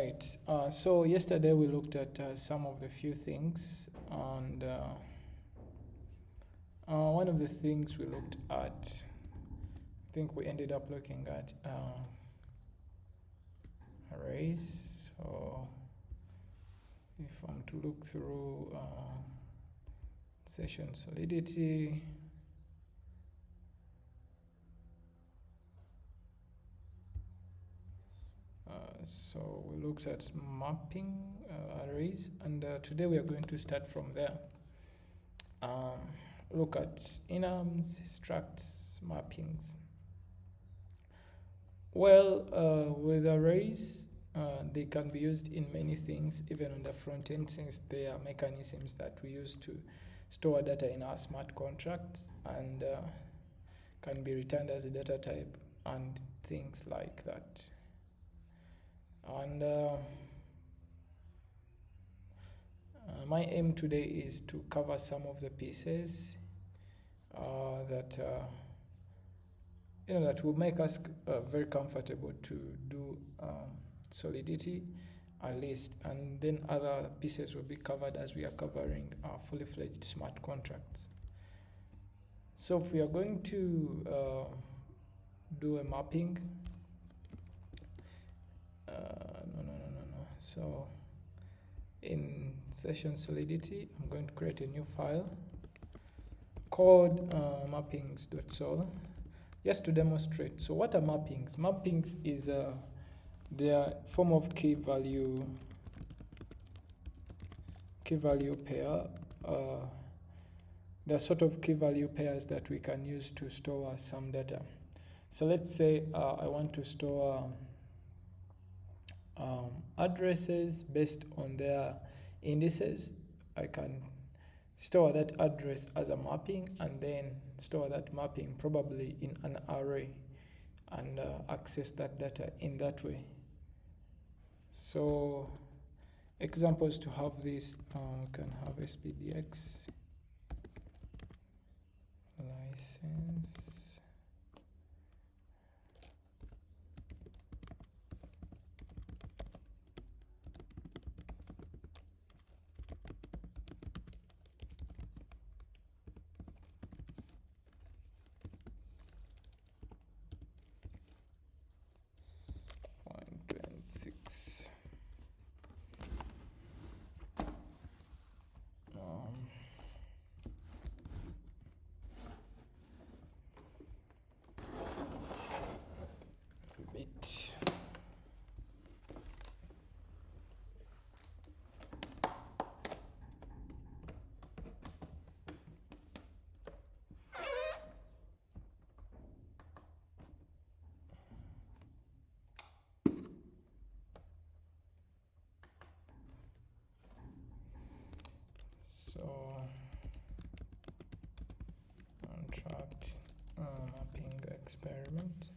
right. So yesterday we looked at some of the few things, and one of the things we looked at, I think we ended up looking at arrays. So if I'm to look through session solidity, so we looked at mapping arrays, and today we are going to start from there. Look at enums, structs, mappings. Well, with arrays, they can be used in many things, even on the front end, since they are mechanisms that we use to store data in our smart contracts, and can be returned as a data type and things like that. And my aim today is to cover some of the pieces that that will make us very comfortable to do solidity at least, and then other pieces will be covered as we are covering fully fledged smart contracts. So if we are going to do a mapping, no. So in session solidity, I'm going to create a new file called mappings.sol just to demonstrate. So what are mappings? Mappings is their form of key value pair. They're sort of key value pairs that we can use to store some data. So let's say I want to store addresses based on their indices. I can store that address as a mapping and then store that mapping probably in an array and access that data in that way. So examples to have this, we can have SPDX license. So contract mapping experiment.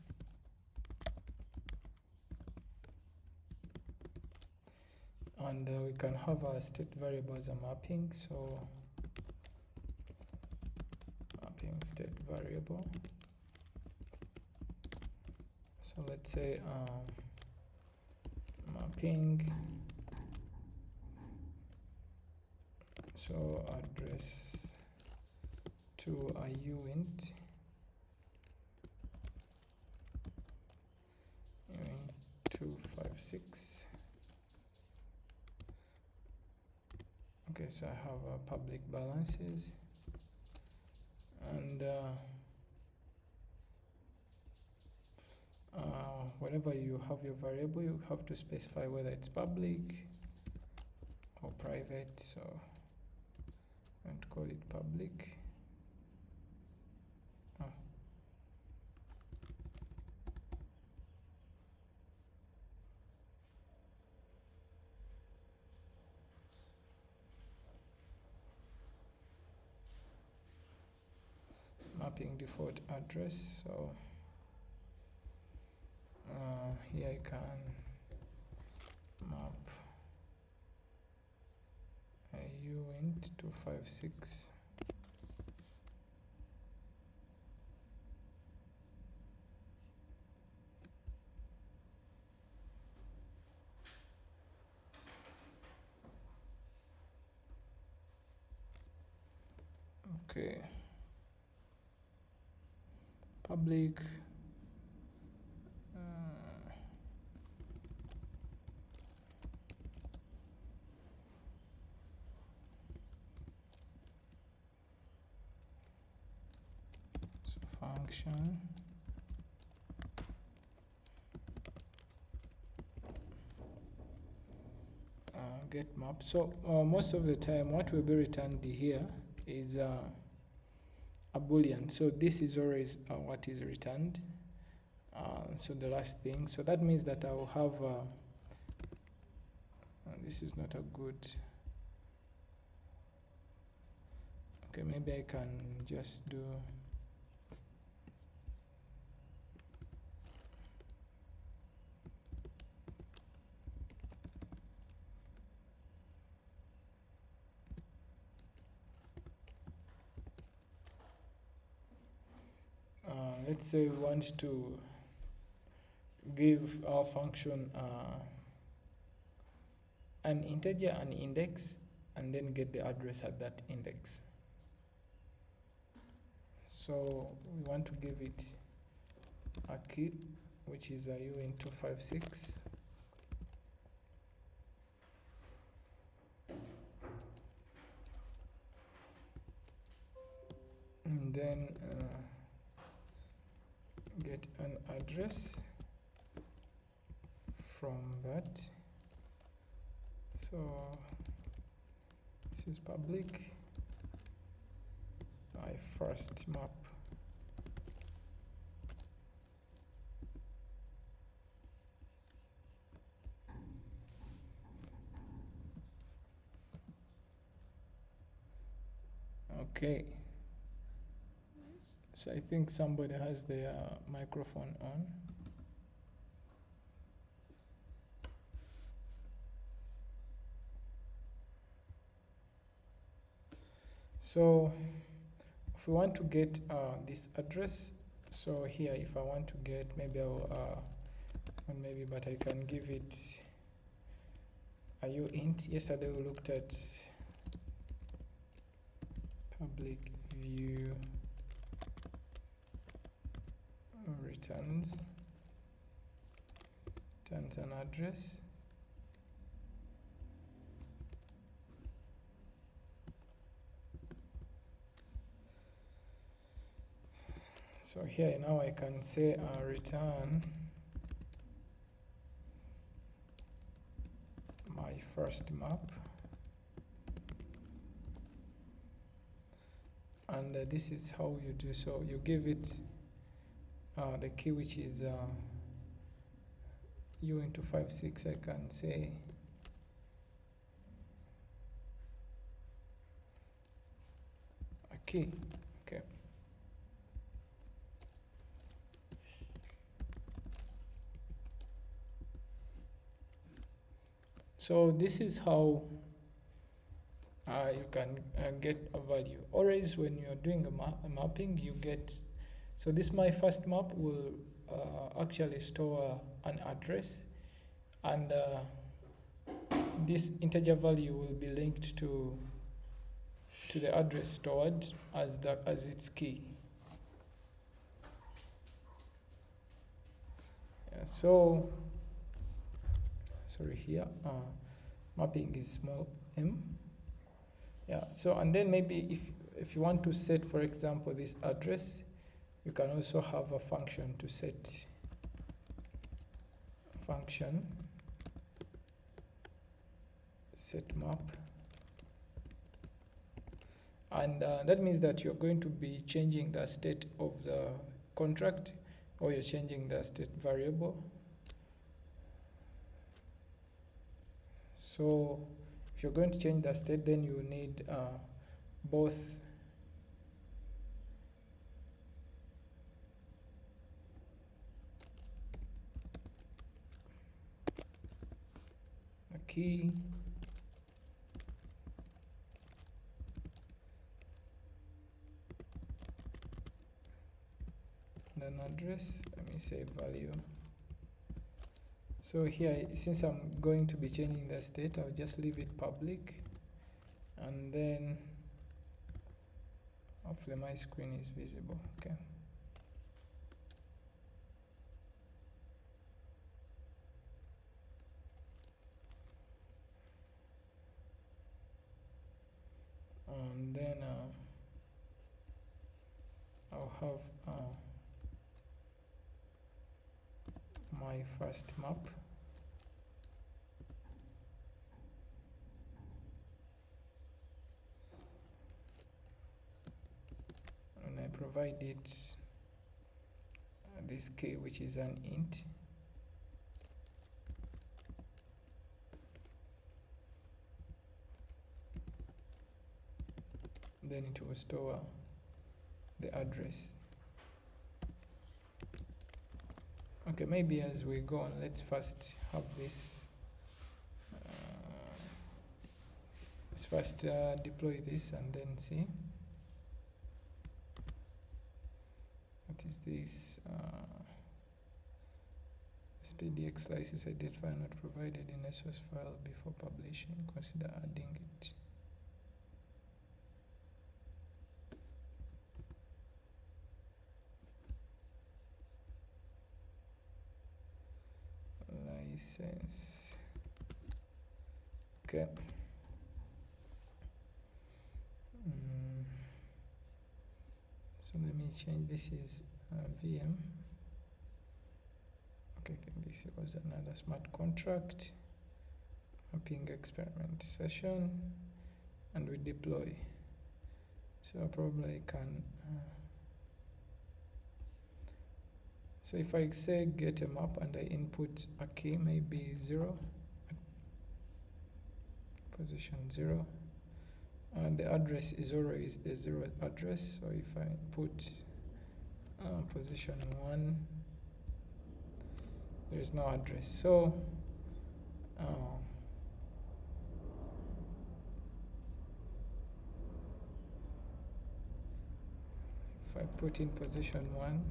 And we can have a state variable as a mapping. So mapping state variable. So let's say mapping. So address to a uint 256. Okay, so I have public balances, and whenever you have your variable, you have to specify whether it's public or private. So I'm going to call it public. Mapping default address. So here I can map a uint 256. Okay, public so function get map. So most of the time what will be returned here is a boolean. So this is always what is returned. So the last thing, so that means that I will have this is not a good, okay, maybe I can just do let's say we want to give our function an integer, an index, and then get the address at that index. So we want to give it a key, which is a U256. And then get an address from that. So this is public, my first map. Okay, so I think somebody has their microphone on. So if we want to get this address, so here if I want to get, maybe I'll maybe, but I can give it a uint. Yesterday we looked at public view returns an address. So here now I can say return my first map, and this is how you do. So you give it the key, which is U256. I can say a key. Okay. So this is how you can get a value. Always when you're doing a mapping, you get, so this my first map will actually store an address, and this integer value will be linked to the address stored as its key. Yeah, so sorry, here mapping is small m. Yeah, so and then maybe if you want to set, for example, this address, you can also have a function to set set map, and that means that you're going to be changing the state of the contract, or you're changing the state variable. So if you're going to change the state, then you need both a key and an address. Let me say value. So here, since I'm going to be changing the state, I'll just leave it public, and then Hopefully my screen is visible. Okay. And then I'll have my first map. And I provide it this key, which is an int. Then it will store the address. Okay, maybe as we go on, let's first have this. Let's first deploy this and then see. What is this? SPDX license identifier not provided in a source file before publishing. Consider adding it. License. Okay. So let me change. This is VM. Okay, I think this was another smart contract. Mapping experiment session, and we deploy. So probably I can. So if I say get a map and I input a key, maybe 0, position 0, and the address is always the 0 address. So if I put position 1, there is no address. So if I put in position 1,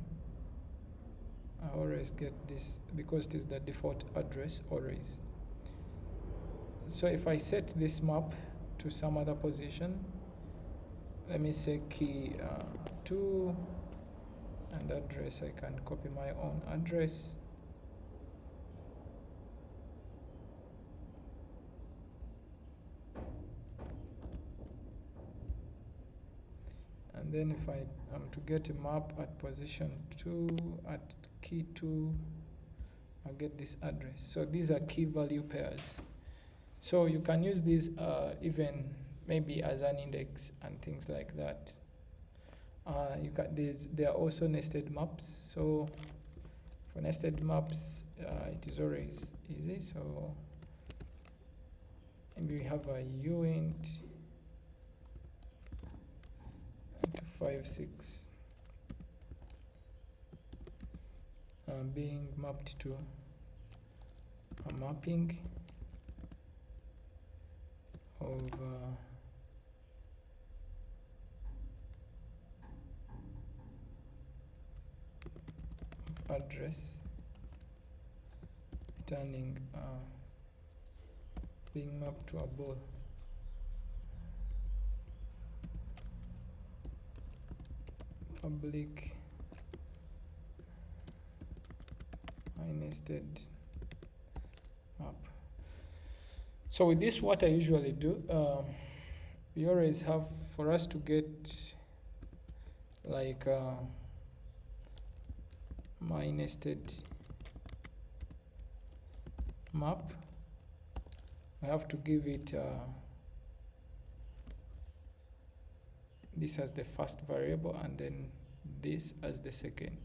I always get this because it is the default address always. So if I set this map to some other position, let me say key 2 and address, I can copy my own address. And then if I am to get a map at position 2, at key 2, I'll get this address. So these are key value pairs. So you can use these even maybe as an index and things like that. There are also nested maps. So for nested maps, it is always easy. So maybe we have a uint 256 being mapped to a mapping of address, returning being mapped to a ball. Public nested map. So with this, what I usually do, we always have, for us to get like my nested map, I have to give it this as the first variable and then this as the second.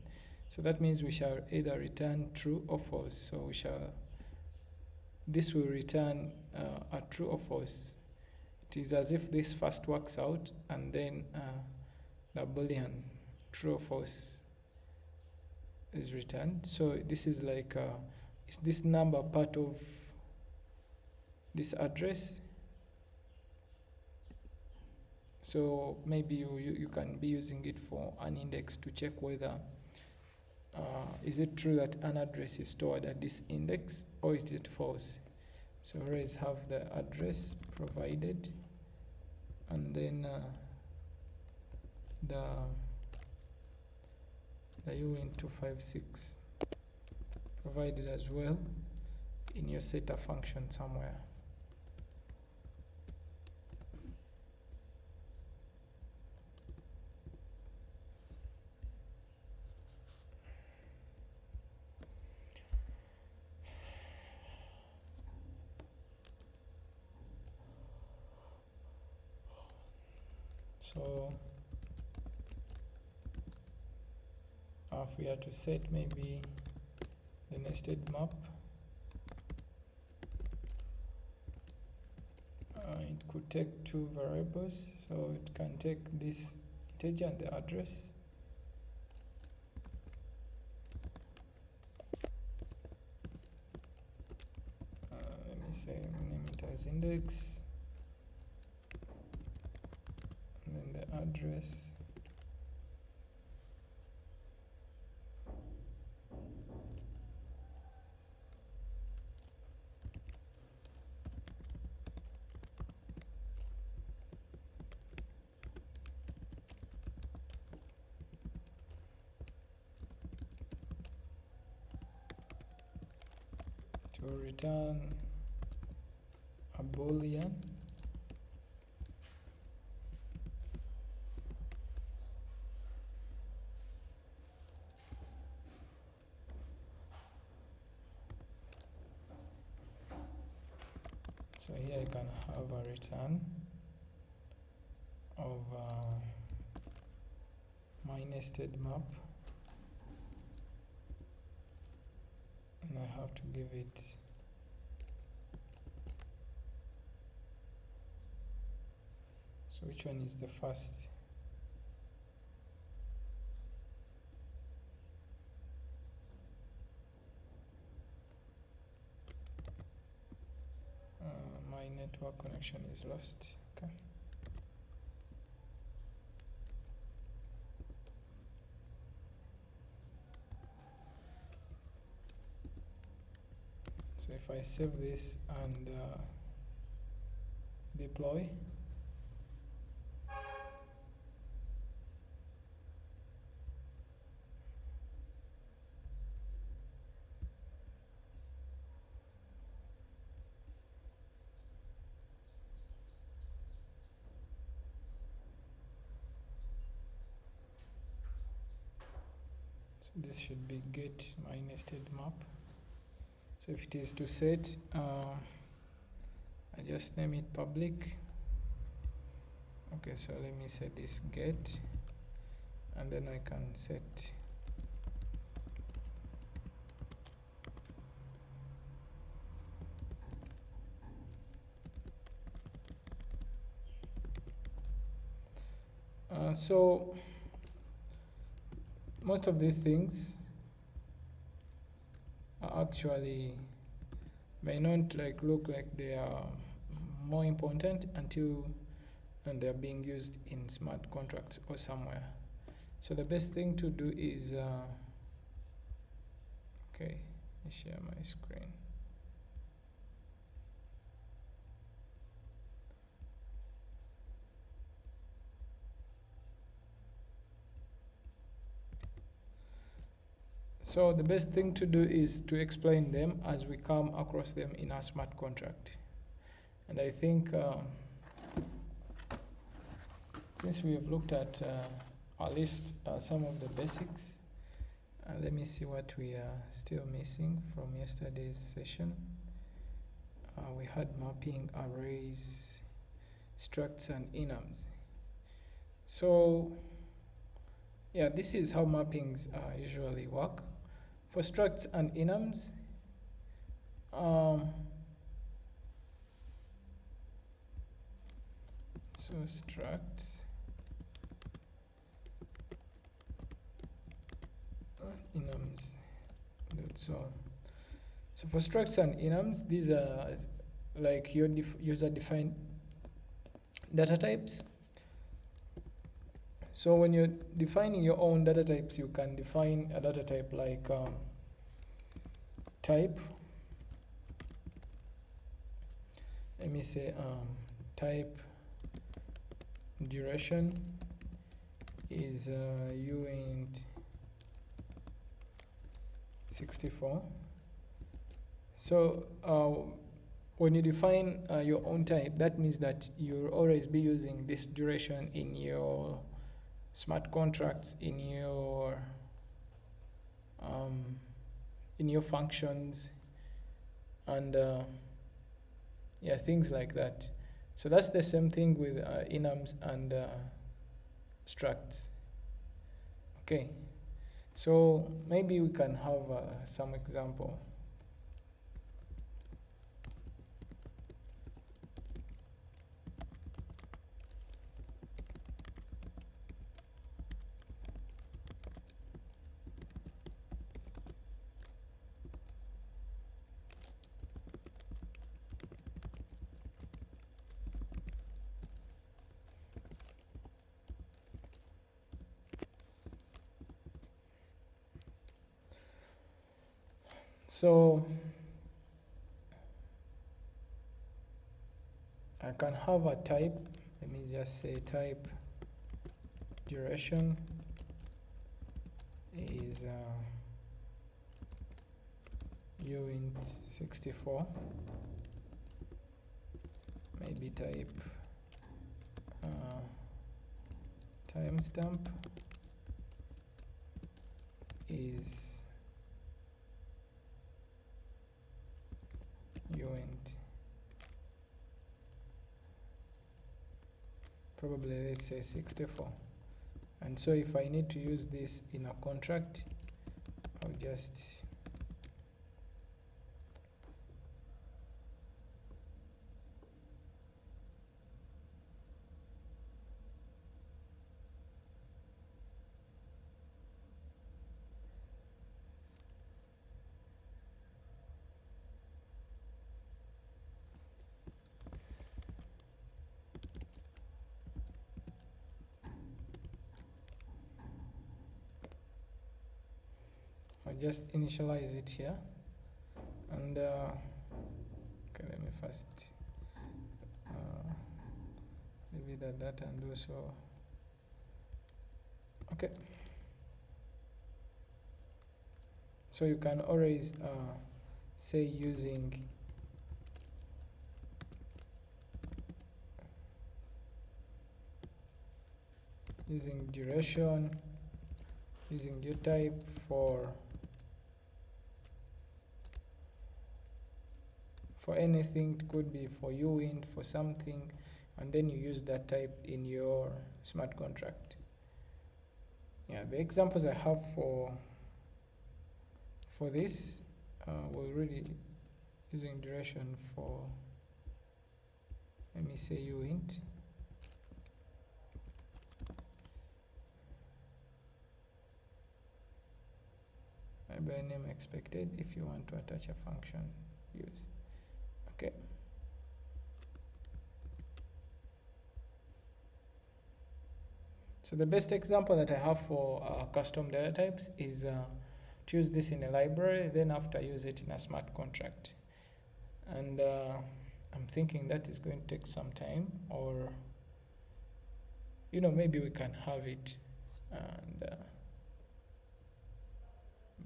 So that means we shall either return true or false. So this will return a true or false. It is as if this first works out and then the Boolean true or false is returned. So this is like, is this number part of this address? So maybe you can be using it for an index to check whether is it true that an address is stored at this index or is it false. So always have the address provided and then the uint256 provided as well in your setter function somewhere. So if we are to set maybe the nested map, it could take two variables, so it can take this integer and the address. Let me say name it as index, and then the address. To return a boolean. So here I can have a return of my nested map, and I have to give it so which one is the first? My network connection is lost. Okay. So if I save this and deploy, so this should be get my nested map. So if it is to set, I just name it public. Okay, so let me set this get, and then I can set so most of these things are actually may not look like they are more important until and they're being used in smart contracts or somewhere. So the best thing to do is okay, let me share my screen. So the best thing to do is to explain them as we come across them in our smart contract. And I think since we have looked at at least some of the basics, let me see what we are still missing from yesterday's session. We had mapping, arrays, structs, and enums. So yeah, this is how mappings usually work. For structs and enums, so structs, enums. So for structs and enums, these are like your user-defined data types. So when you're defining your own data types, you can define a data type like type. Let me say type duration is uint 64. So when you define your own type, that means that you'll always be using this duration in your smart contracts, um, in your functions, and yeah, things like that. So that's the same thing with enums and structs. Okay, so maybe we can have some example. So I can have a type. Let me just say type duration is uint 64. Maybe type timestamp is uint, probably let's say 64. And so if I need to use this in a contract, I'll just initialize it here, and okay, let me first leave it at that, and also okay. So you can always say using duration, using your type for anything. It could be for uint, for something, and then you use that type in your smart contract. Yeah, the examples I have for this we're really using duration for, let me say uint, maybe a name expected. If you want to attach a function, use. Okay. So the best example that I have for custom data types is to use this in a library, then after use it in a smart contract. And I'm thinking that is going to take some time, or maybe we can have it, and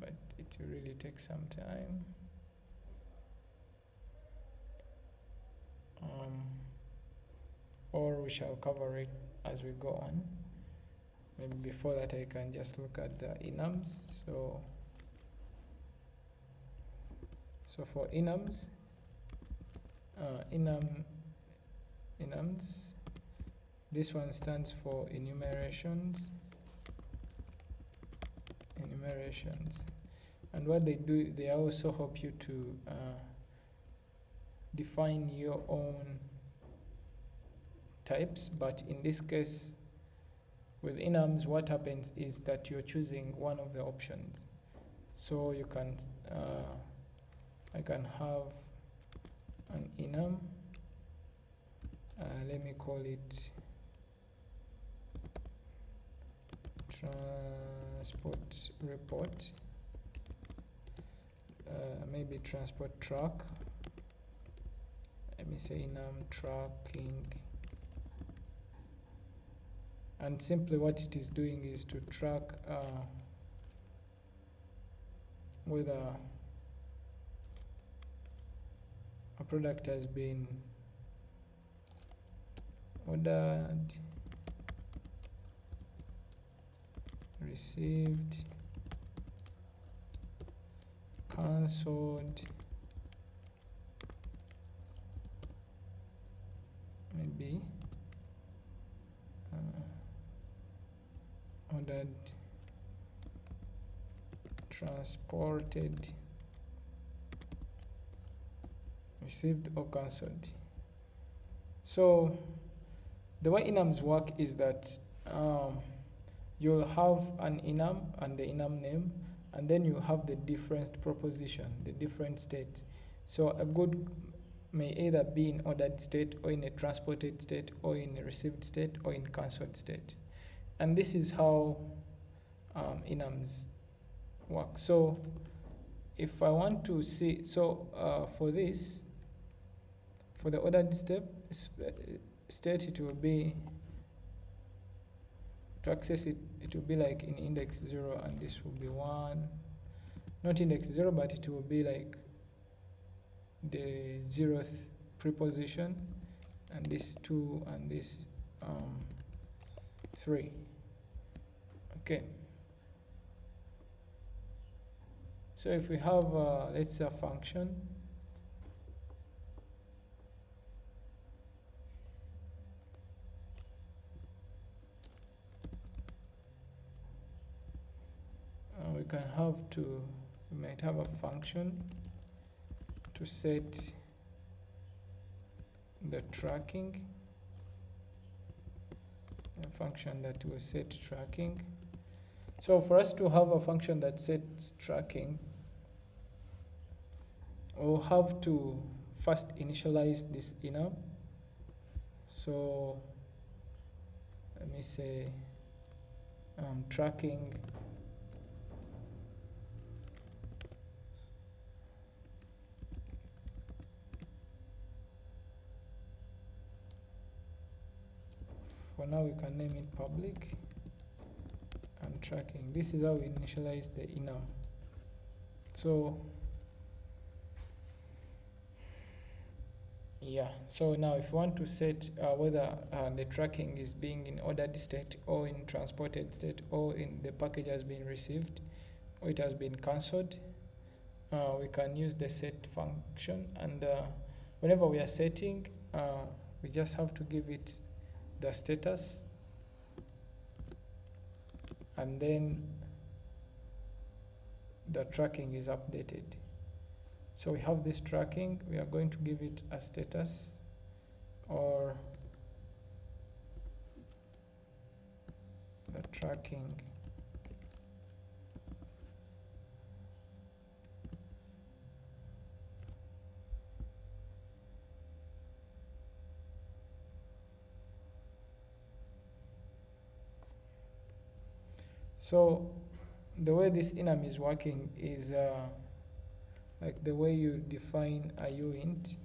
but it will really take some time. Or we shall cover it as we go on. Maybe before that I can just look at the enums. So for enums, enums, this one stands for enumerations. And what they do, they also help you to define your own types, but in this case with enums, what happens is that you're choosing one of the options. So you can I can have an enum, let me call it transport report, maybe transport track, let me say enum tracking, And simply what it is doing is to track whether a product has been ordered, received, cancelled, maybe ordered, transported, received, or cancelled. So the way enums work is that you'll have an enum and the enum name, and then you have the different proposition, the different state. So a good may either be in ordered state, or in a transported state, or in a received state, or in cancelled state. And this is how enums work. So if I want to see, so for this, for the ordered state, it will be, to access it, it will be like in index 0, and this will be 1. Not index 0, but it will be like the 0th preposition, and this 2, and this 3. Okay. So if we have, let's say, a function, we might have a function to set the tracking, a function that will set tracking. So for us to have a function that sets tracking, we'll have to first initialize this enum. So let me say tracking for now we can name it public, and tracking. This is how we initialize the enum. So yeah, so now if you want to set whether the tracking is being in ordered state, or in transported state, or in the package has been received, or it has been cancelled, we can use the set function. And whenever we are setting, we just have to give it the status, and then the tracking is updated. So we have this tracking, we are going to give it a status, or the tracking So the way this enum is working is like the way you define a uint.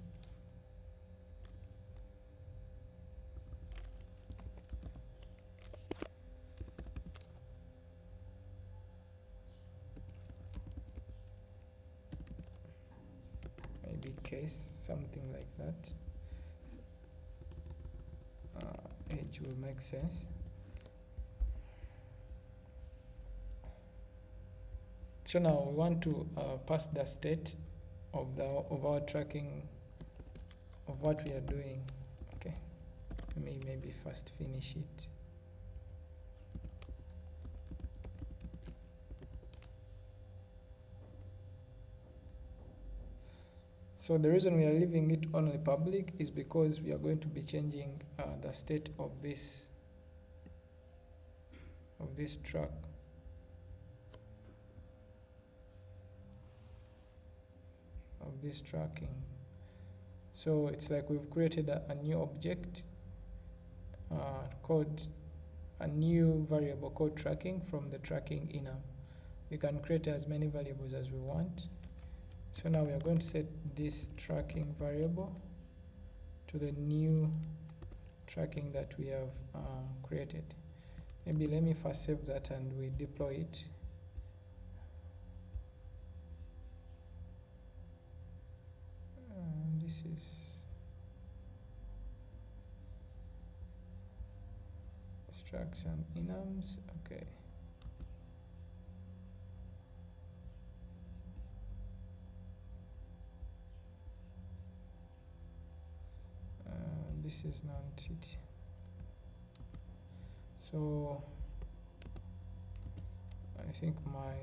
Maybe case, something like that. Age will make sense. So now we want to pass the state of our tracking of what we are doing. Okay, let me maybe first finish it. So the reason we are leaving it only public is because we are going to be changing the state of this track. Of this tracking. So it's like we've created a new object called a new variable called tracking from the tracking enum. We can create as many variables as we want. So now we are going to set this tracking variable to the new tracking that we have created. Maybe let me first save that and we deploy it. This is extraction enums. Okay. This is non-entity. So I think my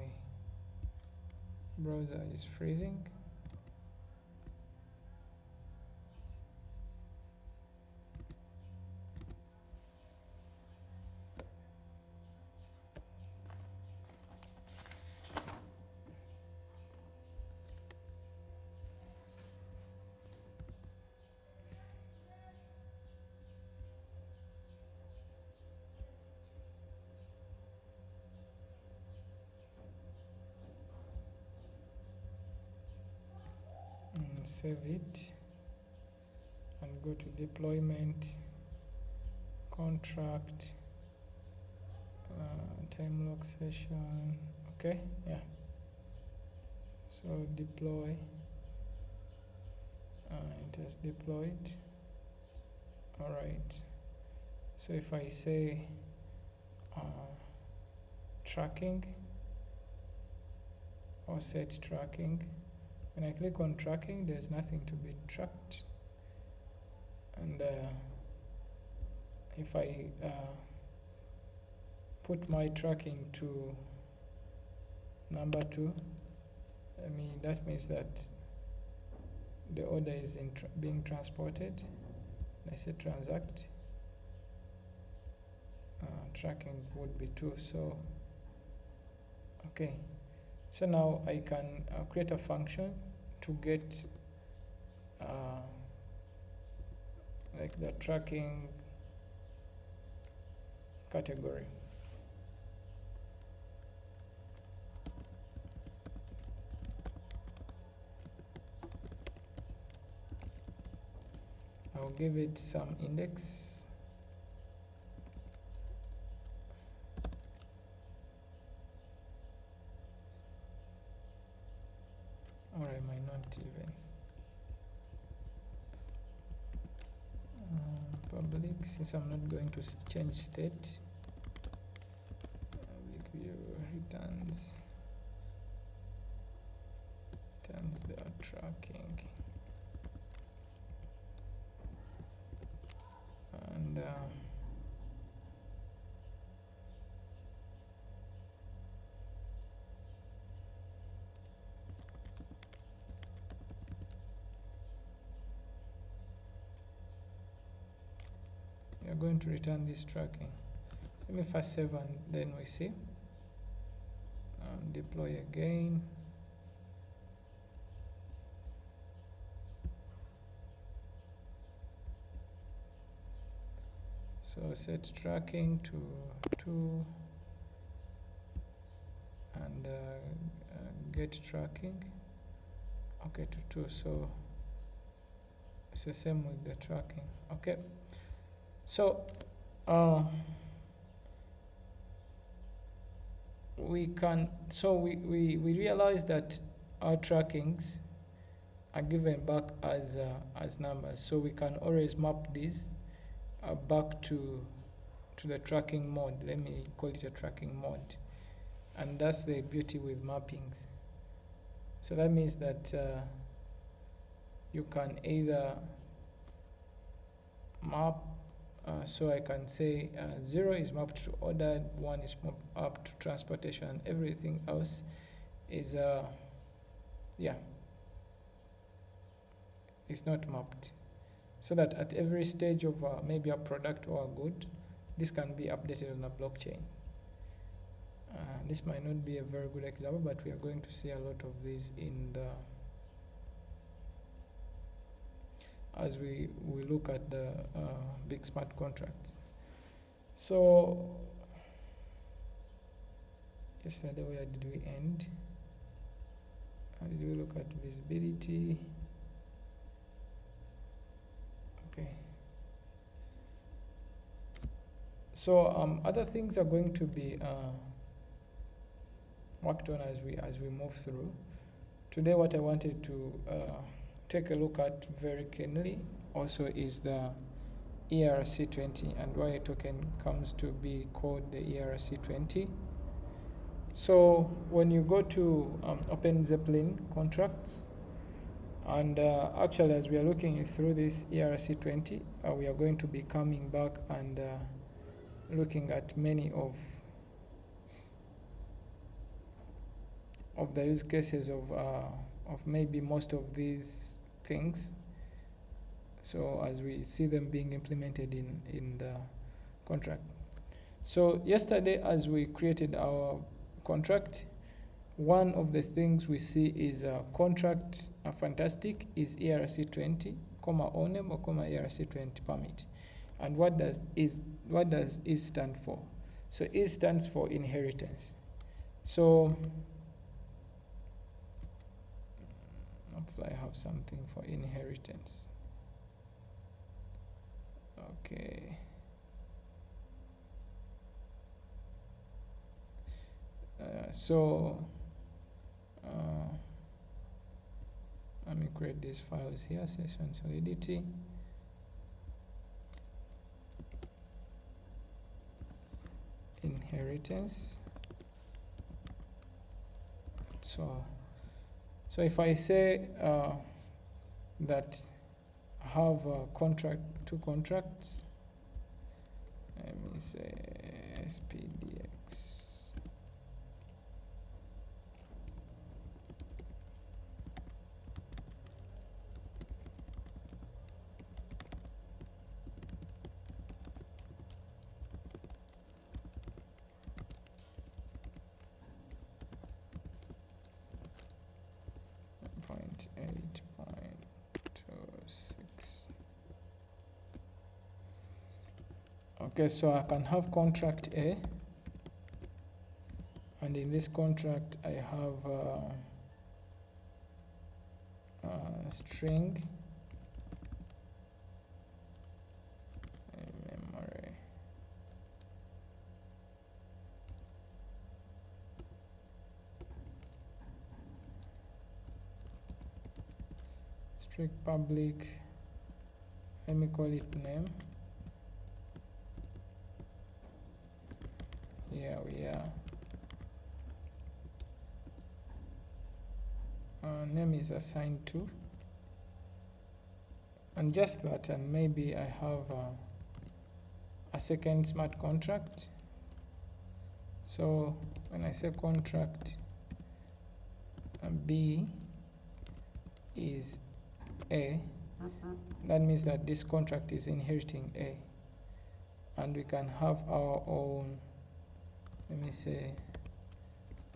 browser is freezing. Save it and go to deployment, contract, time lock session. Okay, yeah. So deploy. It has deployed. All right. So if I say tracking or set tracking, when I click on tracking, there's nothing to be tracked. And if I put my tracking to number 2, that means that the order is being transported. I say transact. Tracking would be 2. So okay. So now I can create a function to get like the tracking category. I'll give it some index. Or I might not even. Public, since I'm not going to change state. Public view returns their tracking. And we are going to return this tracking. Let me first save and then we see. Deploy again. So set tracking to 2 and get tracking, okay, to 2. So it's the same with the tracking. Okay, so we realize that our trackings are given back as numbers, so we can always map these back to the tracking mode. Let me call it a tracking mode, and that's the beauty with mappings. So that means that you can either map, so I can say 0 is mapped to ordered, 1 is mapped up to transportation, and everything else is it's not mapped. So that at every stage of maybe a product or a good, this can be updated on a blockchain. This might not be a very good example, but we are going to see a lot of these in the as we look at the big smart contracts. So yesterday, where did we end? How did we look at visibility? Okay. So other things are going to be worked on as we move through. Today, what I wanted to take a look at very keenly also is the ERC20 and why a token comes to be called the ERC20. So when you go to Open Zeppelin contracts, and actually as we are looking through this ERC20, we are going to be coming back and looking at many of the use cases of maybe most of these things. So as we see them being implemented in the contract. So yesterday, as we created our contract, one of the things we see is a contract fantastic is ERC20, comma ONEM or comma ERC20 permit. And what does is stand for? So is stands for inheritance. So hopefully I have something for inheritance. Okay. Let me create these files here, session solidity. Inheritance. So if I say that I have two contracts, let me say SPDX. Point 8.26. Okay, so I can have contract A, and in this contract I have a string memory. String public, let me call it name. Here we are. Name is assigned to, and just that, and maybe I have a second smart contract. So when I say contract B is A, that means that this contract is inheriting A, and we can have our own, let me say,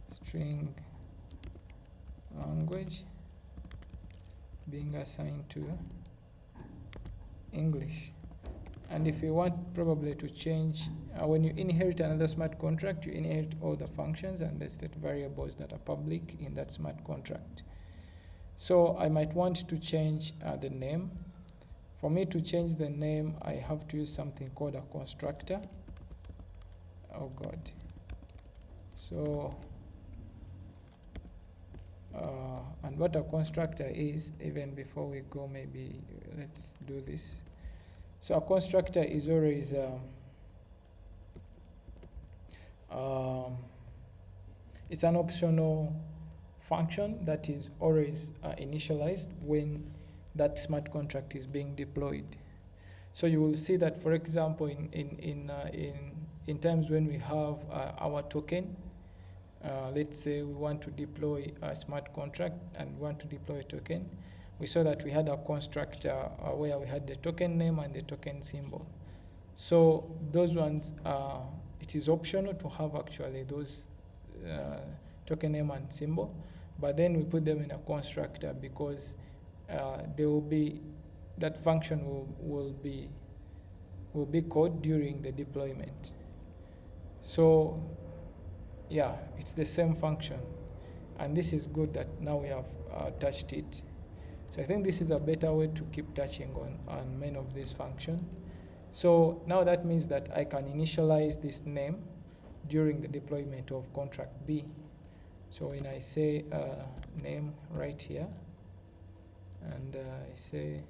string language being assigned to English. And if you want probably to change, when you inherit another smart contract, you inherit all the functions and the state variables that are public in that smart contract. So I might want to change the name. For me to change the name, I have to use something called a constructor. Oh God. So and what a constructor is, even before we go, maybe let's do this. So a constructor is always it's an optional function that is always initialized when that smart contract is being deployed. So you will see that, for example, in times when we have our token, let's say we want to deploy a smart contract and want to deploy a token, we saw that we had a constructor where we had the token name and the token symbol. So those ones, it is optional to have actually those token name and symbol, but then we put them in a constructor because they will be, that function will be called during the deployment. So yeah, it's the same function, and this is good that now we have touched it. So I think this is a better way to keep touching on many of these functions. So now that means that I can initialize this name during the deployment of contract B. So when I say name right here, and I say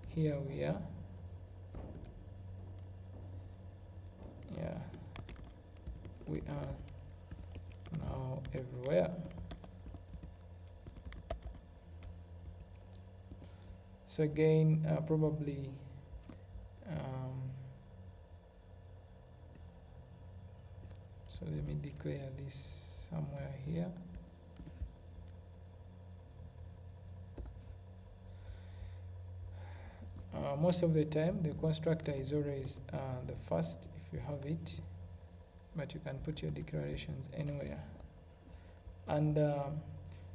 here we are, yeah, we are now everywhere. So again, probably so let me declare this somewhere here. Most of the time the constructor is always the first if you have it, but you can put your declarations anywhere. And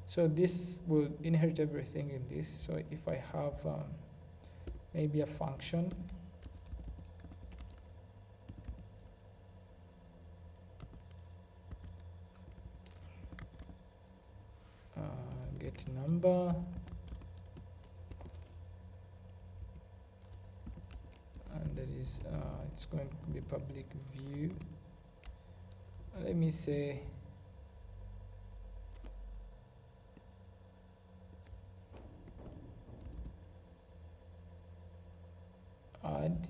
so this will inherit everything in this. So if I have maybe a function, get number, and that is it's going to be public view. Let me say add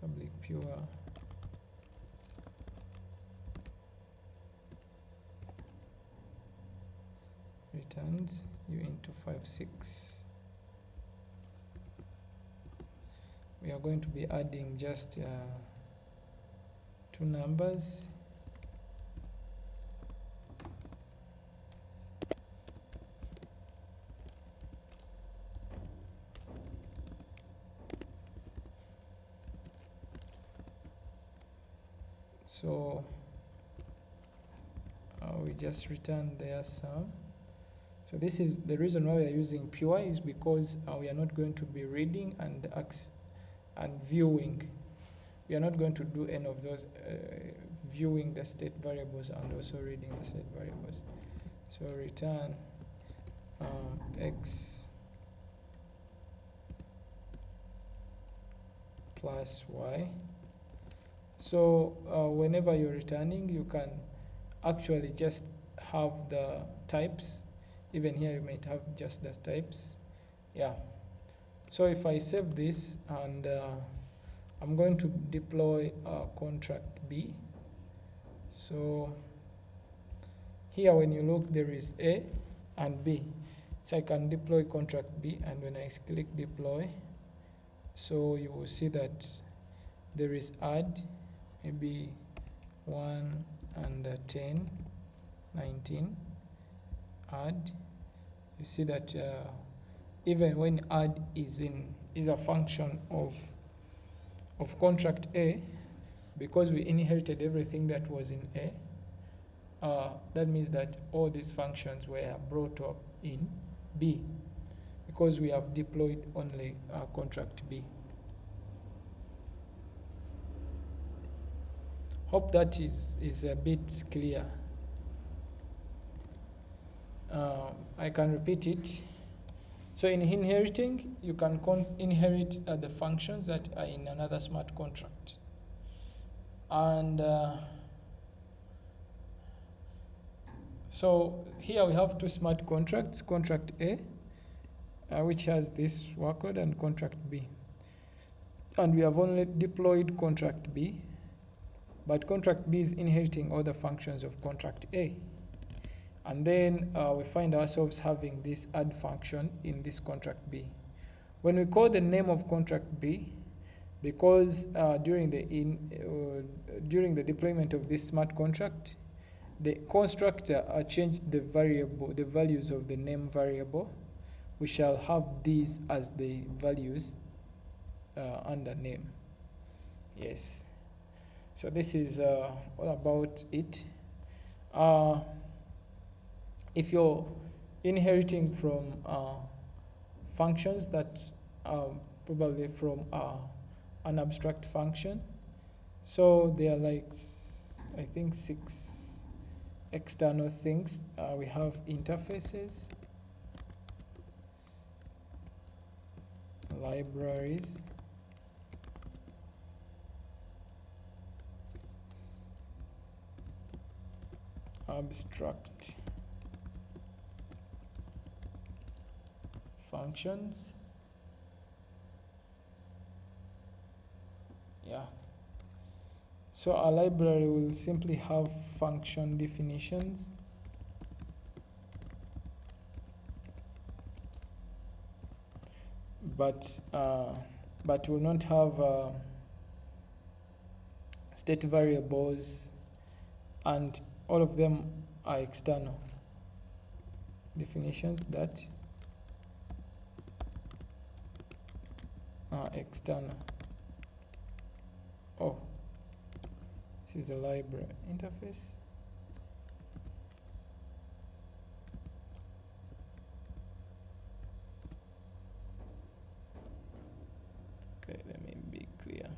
public pure returns u into 56. We are going to be adding just two numbers. So we just return there some. So this is the reason why we are using pure, is because we are not going to be reading and viewing. We are not going to do any of those viewing the state variables and also reading the state variables. So return x plus y. So whenever you're returning, you can actually just have the types. Even here you might have just the types. Yeah. So if I save this and I'm going to deploy contract B. So here when you look, there is A and B. So I can deploy contract B, and when I click deploy, so you will see that there is add, maybe 1 and 10, 19, add. You see that even when add is a function of contract A, because we inherited everything that was in A, that means that all these functions were brought up in B, because we have deployed only contract B. Hope that is a bit clear. I can repeat it. So in inheriting, you can inherit the functions that are in another smart contract. And so here we have two smart contracts, contract A, which has this workload, and contract B. And we have only deployed contract B, but contract B is inheriting all the functions of contract A. And then we find ourselves having this add function in this contract B. When we call the name of contract B, because during the deployment of this smart contract, the constructor changed the values of the name variable, we shall have these as the values under name. Yes. So this is all about it. If you're inheriting from functions that are probably from an abstract function, so there are like, I think, 6 external things. We have interfaces, libraries, abstract functions. Yeah. So our library will simply have function definitions, but will not have state variables, and all of them are external definitions that are external. Oh, this is a library interface. Okay, let me be clear.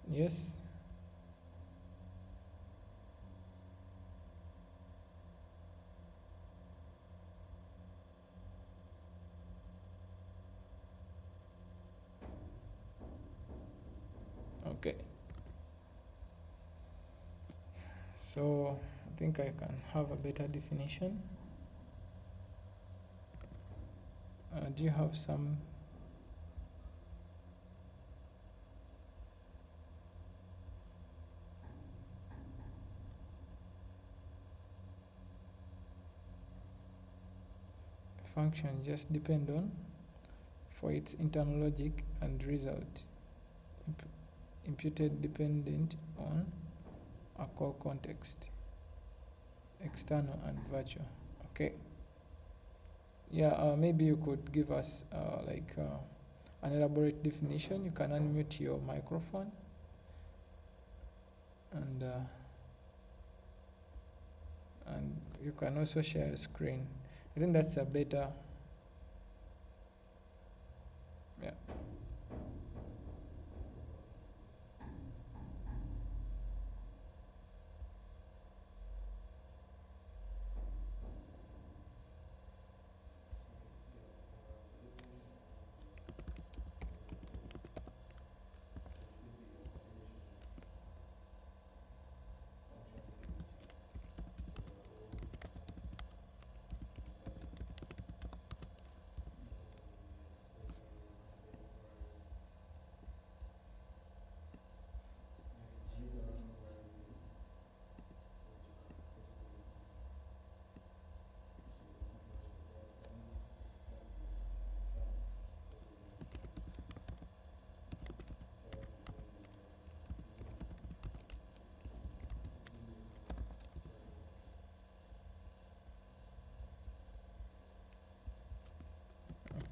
Yes. Okay. So I think I can have a better definition. Do you have some? Function just depend on for its internal logic and result, imputed dependent on a call context, external and virtual. Okay. Yeah, maybe you could give us an elaborate definition. You can unmute your microphone and you can also share your screen. I think that's a better. Yeah.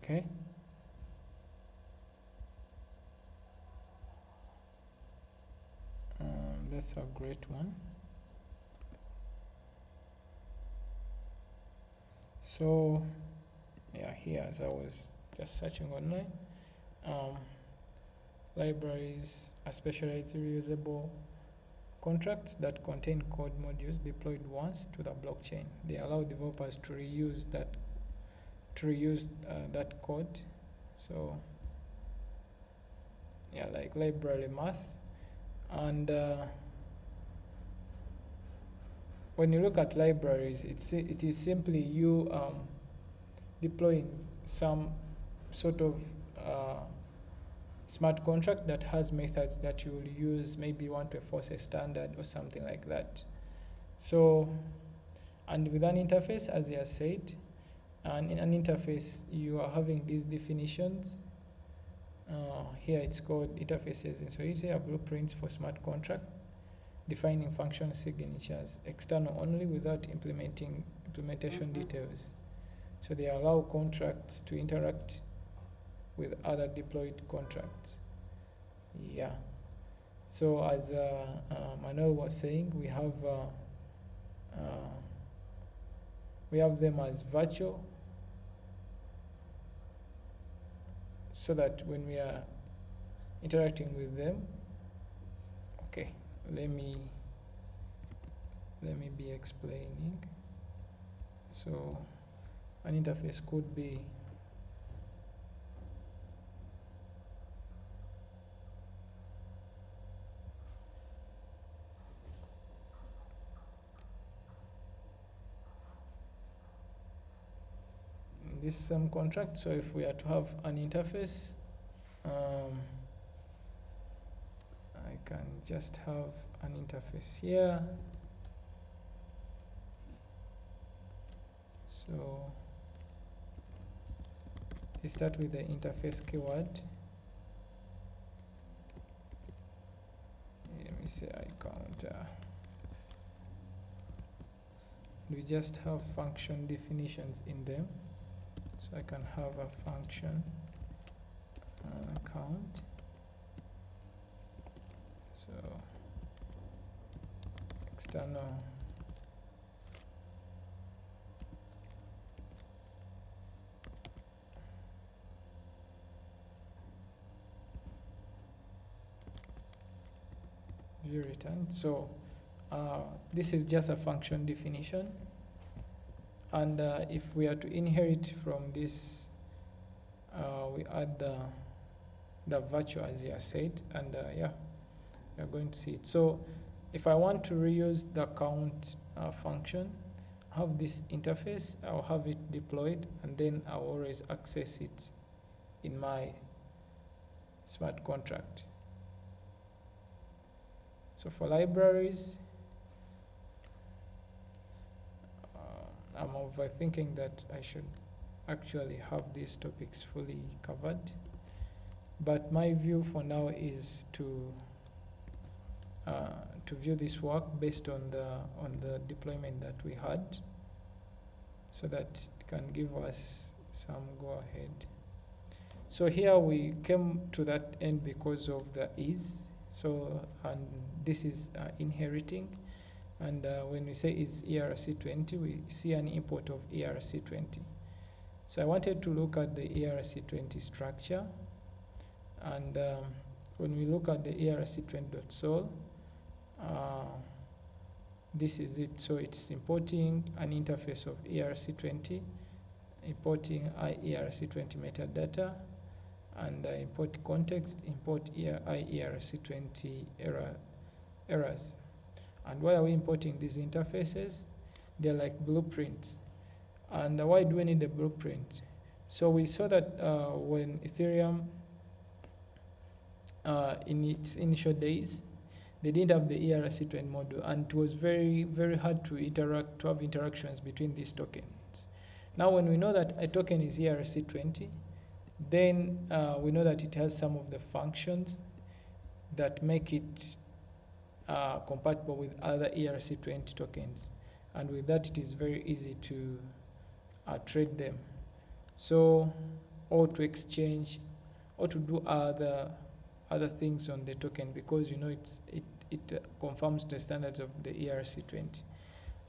Okay. That's a great one. So, yeah, here as I was just searching online, libraries are specialized reusable contracts that contain code modules deployed once to the blockchain. They allow developers to reuse that code. So, yeah, like library math. And when you look at libraries, it is simply you deploying some sort of smart contract that has methods that you will use. Maybe you want to enforce a standard or something like that. So, and with an interface, as I said, and in an interface, you are having these definitions. Here it's called interfaces, and so you see blueprints for smart contract, defining function signatures, external only without implementation details. So they allow contracts to interact with other deployed contracts. Yeah. So as Manuel was saying, we have them as virtual, so that when we are interacting with them, okay, let me be explaining. So an interface could be this same contract. So if we are to have an interface, I can just have an interface here. So we start with the interface keyword. Let me say I counter. We just have function definitions in them. So I can have a function count. So external view return. So this is just a function definition, and if we are to inherit from this, we add the virtual, as you said, and yeah, you're going to see it. So if I want to reuse the count function, have this interface, I'll have it deployed, and then I'll always access it in my smart contract. So for libraries, I'm overthinking that I should actually have these topics fully covered, but my view for now is to view this work based on the deployment that we had, so that it can give us some go ahead. So here we came to that end because of the ease. So, and this is inheriting, and when we say it's ERC20, we see an import of ERC20. So I wanted to look at the ERC20 structure, and when we look at the ERC20.sol, this is it. So it's importing an interface of ERC20, importing ERC20 metadata, and import context, import ERC20 errors. And why are we importing these interfaces? They're like blueprints. And why do we need a blueprint? So we saw that when Ethereum, in its initial days, they didn't have the ERC20 module, and it was very, very hard to have interactions between these tokens. Now, when we know that a token is ERC20, then we know that it has some of the functions that make it compatible with other ERC20 tokens, and with that it is very easy to trade them, so or to exchange or to do other things on the token, because you know it confirms the standards of the ERC20.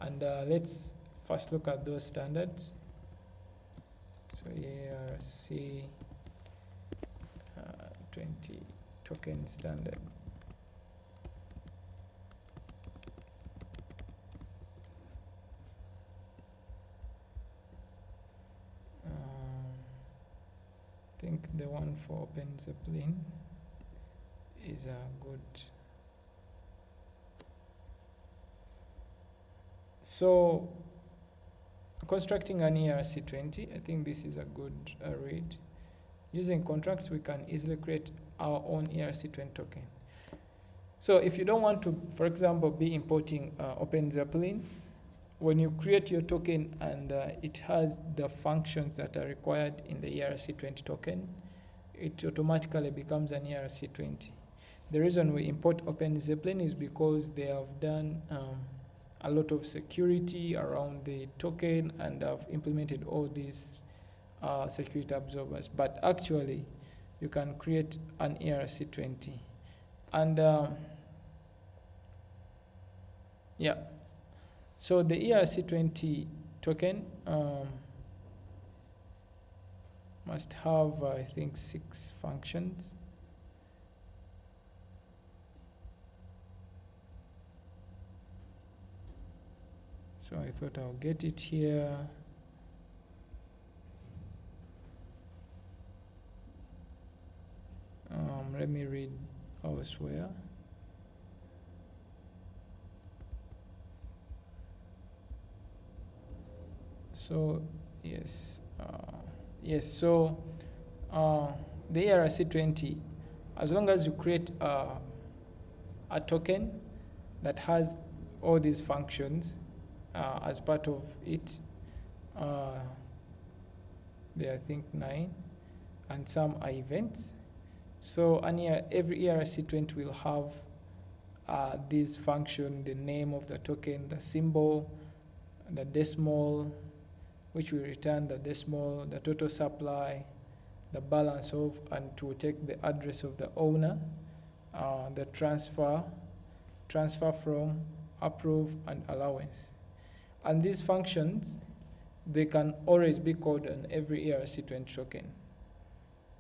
And let's first look at those standards. So ERC 20 token standard. I think the one for OpenZeppelin is a good. So constructing an ERC20, I think this is a good read. Using contracts, we can easily create our own ERC20 token. So if you don't want to, for example, be importing OpenZeppelin, when you create your token and it has the functions that are required in the ERC20 token, it automatically becomes an ERC20. The reason we import OpenZeppelin is because they have done a lot of security around the token and have implemented all these security absorbers. But actually, you can create an ERC20 And yeah, so the ERC20 token must have, I think, 6 functions. So I thought I'll get it here. Let me read elsewhere. So yes, so the ERC20, as long as you create a token that has all these functions as part of it, there are, I think, 9, and some are events. So every ERC20 will have this function: the name of the token, the symbol, the decimal, which will return the decimal, the total supply, the balance of, and to take the address of the owner, the transfer from, approve, and allowance. And these functions, they can always be called on every ERC20 token.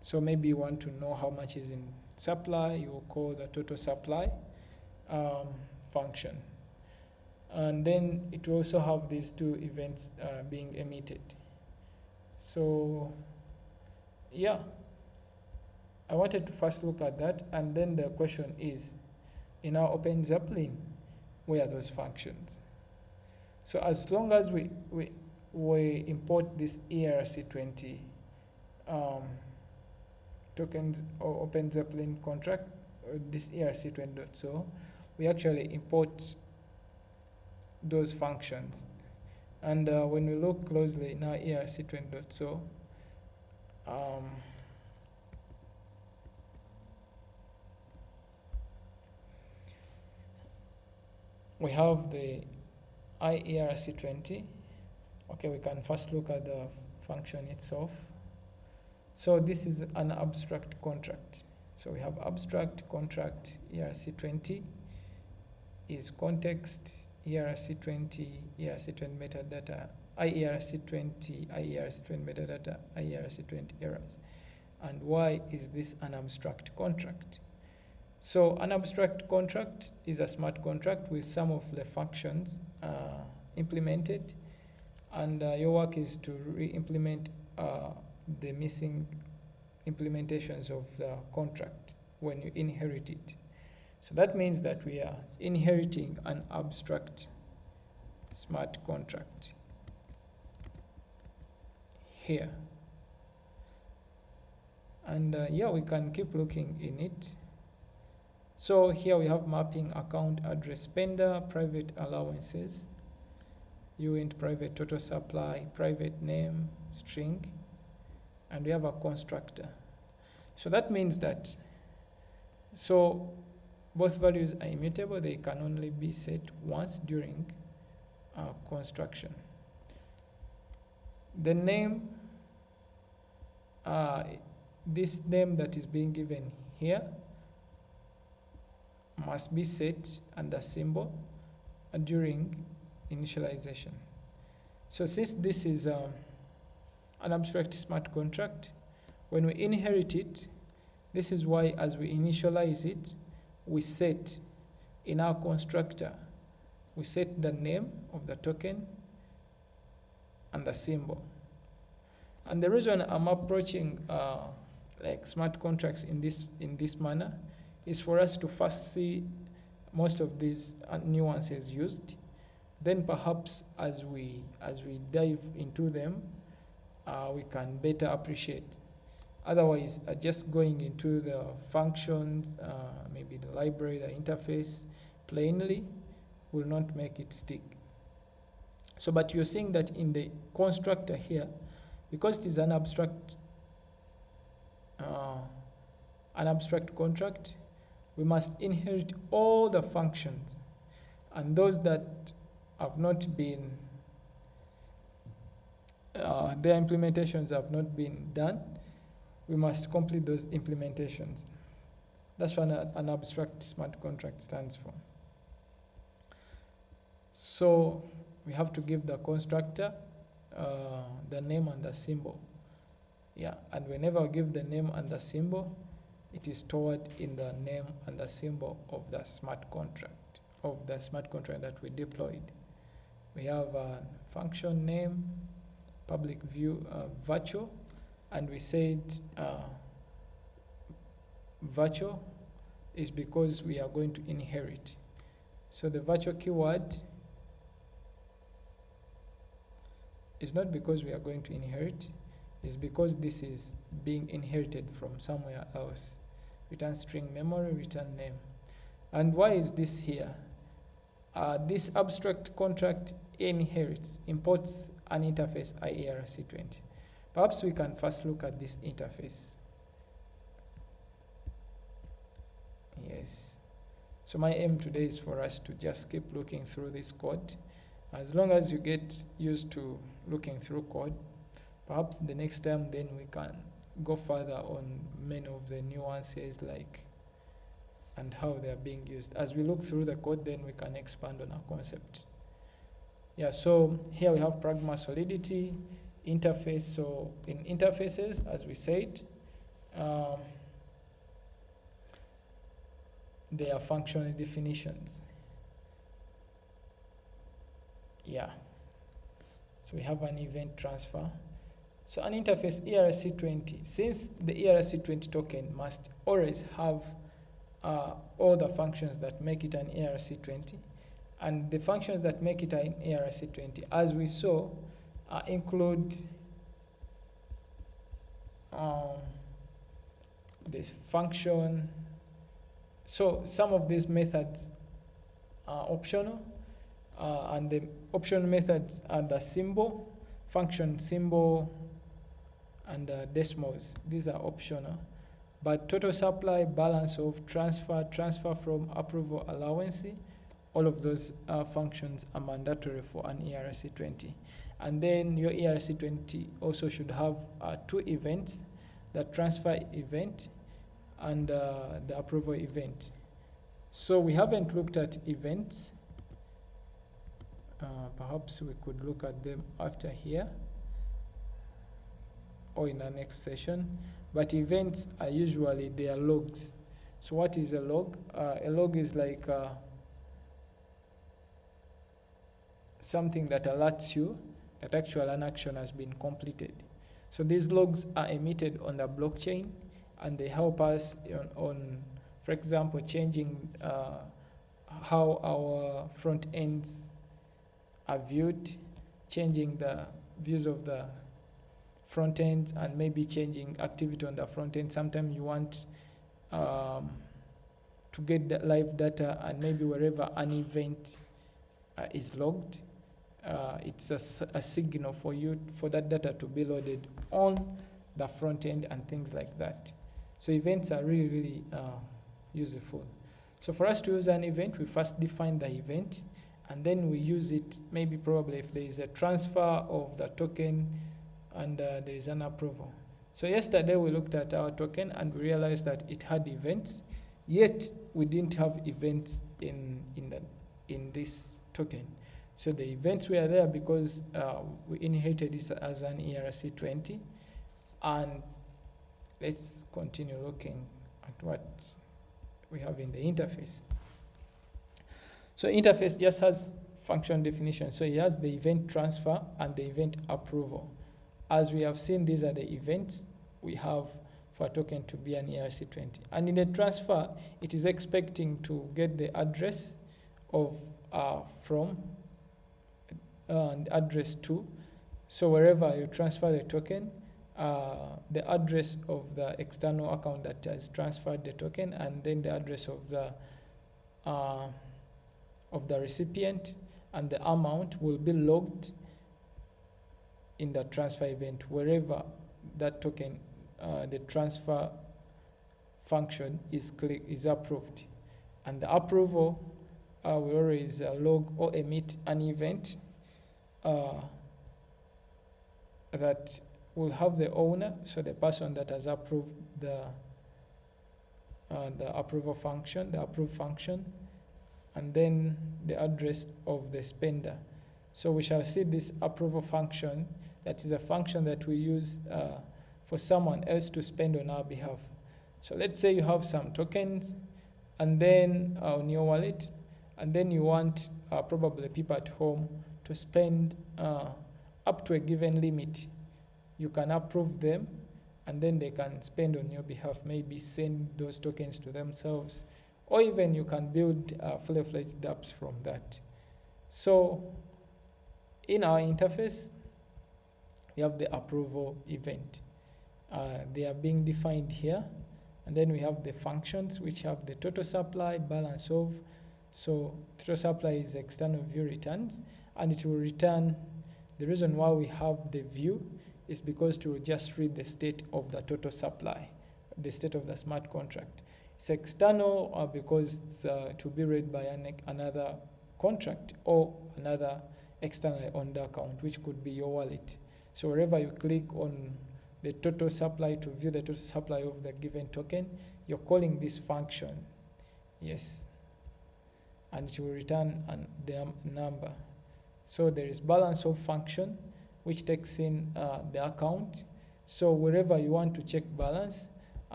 So maybe you want to know how much is in supply, you will call the total supply function. And then it will also have these 2 events being emitted. So yeah, I wanted to first look at that, and then the question is, in our Open Zeppelin, where are those functions? So as long as we import this ERC20 tokens or Open Zeppelin contract, or this ERC20.so, we actually import those functions. And when we look closely in our ERC20.so, we have the IERC20. Okay, we can first look at the function itself. So this is an abstract contract. So we have abstract contract ERC20 is context ERC20 metadata, IERC20 metadata, IERC20 errors. And why is this an abstract contract? So an abstract contract is a smart contract with some of the functions implemented, and your work is to re-implement the missing implementations of the contract when you inherit it. So that means that we are inheriting an abstract smart contract here. And yeah, we can keep looking in it. So here we have mapping account address spender, private allowances, uint private total supply, private name, string, and we have a constructor. So that means that, so both values are immutable. They can only be set once during construction. The name, this name that is being given here must be set and the symbol during initialization. So since this is an abstract smart contract, when we inherit it, this is why as we initialize it, we set in our constructor, we set the name of the token and the symbol. And the reason I'm approaching like smart contracts in this manner is for us to first see most of these nuances used. Then perhaps as we dive into them, we can better appreciate. Otherwise, just going into the functions, maybe the library, the interface, plainly will not make it stick. So, but you're seeing that in the constructor here, because it is an abstract contract, we must inherit all the functions, and those that have not been, their implementations have not been done, we must complete those implementations. That's what an abstract smart contract stands for. So we have to give the constructor the name and the symbol. Yeah, and whenever we give the name and the symbol, it is stored in the name and the symbol of the smart contract, that we deployed. We have a function name, public view, virtual, and we said virtual is because we are going to inherit. So the virtual keyword is not because we are going to inherit, it's because this is being inherited from somewhere else. Return string memory, return name. And why is this here? This abstract contract imports an interface IERC20. Perhaps we can first look at this interface. Yes. So my aim today is for us to just keep looking through this code. As long as you get used to looking through code, perhaps the next time then we can go further on many of the nuances and how they are being used. As we look through the code, then we can expand on our concept. Yeah, so here we have pragma solidity, interface. So in interfaces, as we said, there are functional definitions. Yeah. So we have an event transfer. So an interface ERC20, since the ERC20 token must always have all the functions that make it an ERC20, and the functions that make it an ERC20, as we saw, include this function. So some of these methods are optional, and the optional methods are the symbol, function symbol, and decimals. These are optional. But total supply, balance of, transfer from, approval, allowance, all of those functions are mandatory for an ERC20. And then your ERC20 also should have two events, the transfer event and the approval event. So we haven't looked at events. Perhaps we could look at them after here or in our next session. But events are usually their logs. So what is a log? A log is like something that alerts you that actual an action has been completed. So these logs are emitted on the blockchain, and they help us on for example, changing how our front ends are viewed, changing the views of the front ends, and maybe changing activity on the front end. Sometimes you want to get the live data, and maybe wherever an event is logged, it's a signal for that data to be loaded on the front end and things like that. So events are really, really useful. So for us to use an event, we first define the event, and then we use it maybe probably if there is a transfer of the token and there is an approval. So yesterday we looked at our token and we realized that it had events, yet we didn't have events in this token. So the events were there because we inherited this as an ERC20. And let's continue looking at what we have in the interface. So interface just has function definition. So it has the event transfer and the event approval. As we have seen, these are the events we have for a token to be an ERC20. And in the transfer, it is expecting to get the address of from and address to. So wherever you transfer the token, the address of the external account that has transferred the token, and then the address of the recipient and the amount will be logged in the transfer event wherever that token, the transfer function is approved. And the approval will always log or emit an event that will have the owner, so the person that has approved the the approval function, the approve function, and then the address of the spender. So we shall see this approval function, that is a function that we use for someone else to spend on our behalf. So let's say you have some tokens and then on your wallet, and then you want probably people at home to spend up to a given limit. You can approve them and then they can spend on your behalf, maybe send those tokens to themselves, or even you can build fully-fledged dApps from that. So in our interface, we have the approval event. They are being defined here. And then we have the functions, which have the total supply, balance of. So total supply is external view returns, and it will return. The reason why we have the view is because it will just read the state of the total supply, the state of the smart contract. It's external because it's to be read by another contract or another externally owned account, which could be your wallet. So wherever you click on the total supply to view the total supply of the given token, you're calling this function. Yes. And it will return the number. So there is balance of function, which takes in the account. So wherever you want to check balance,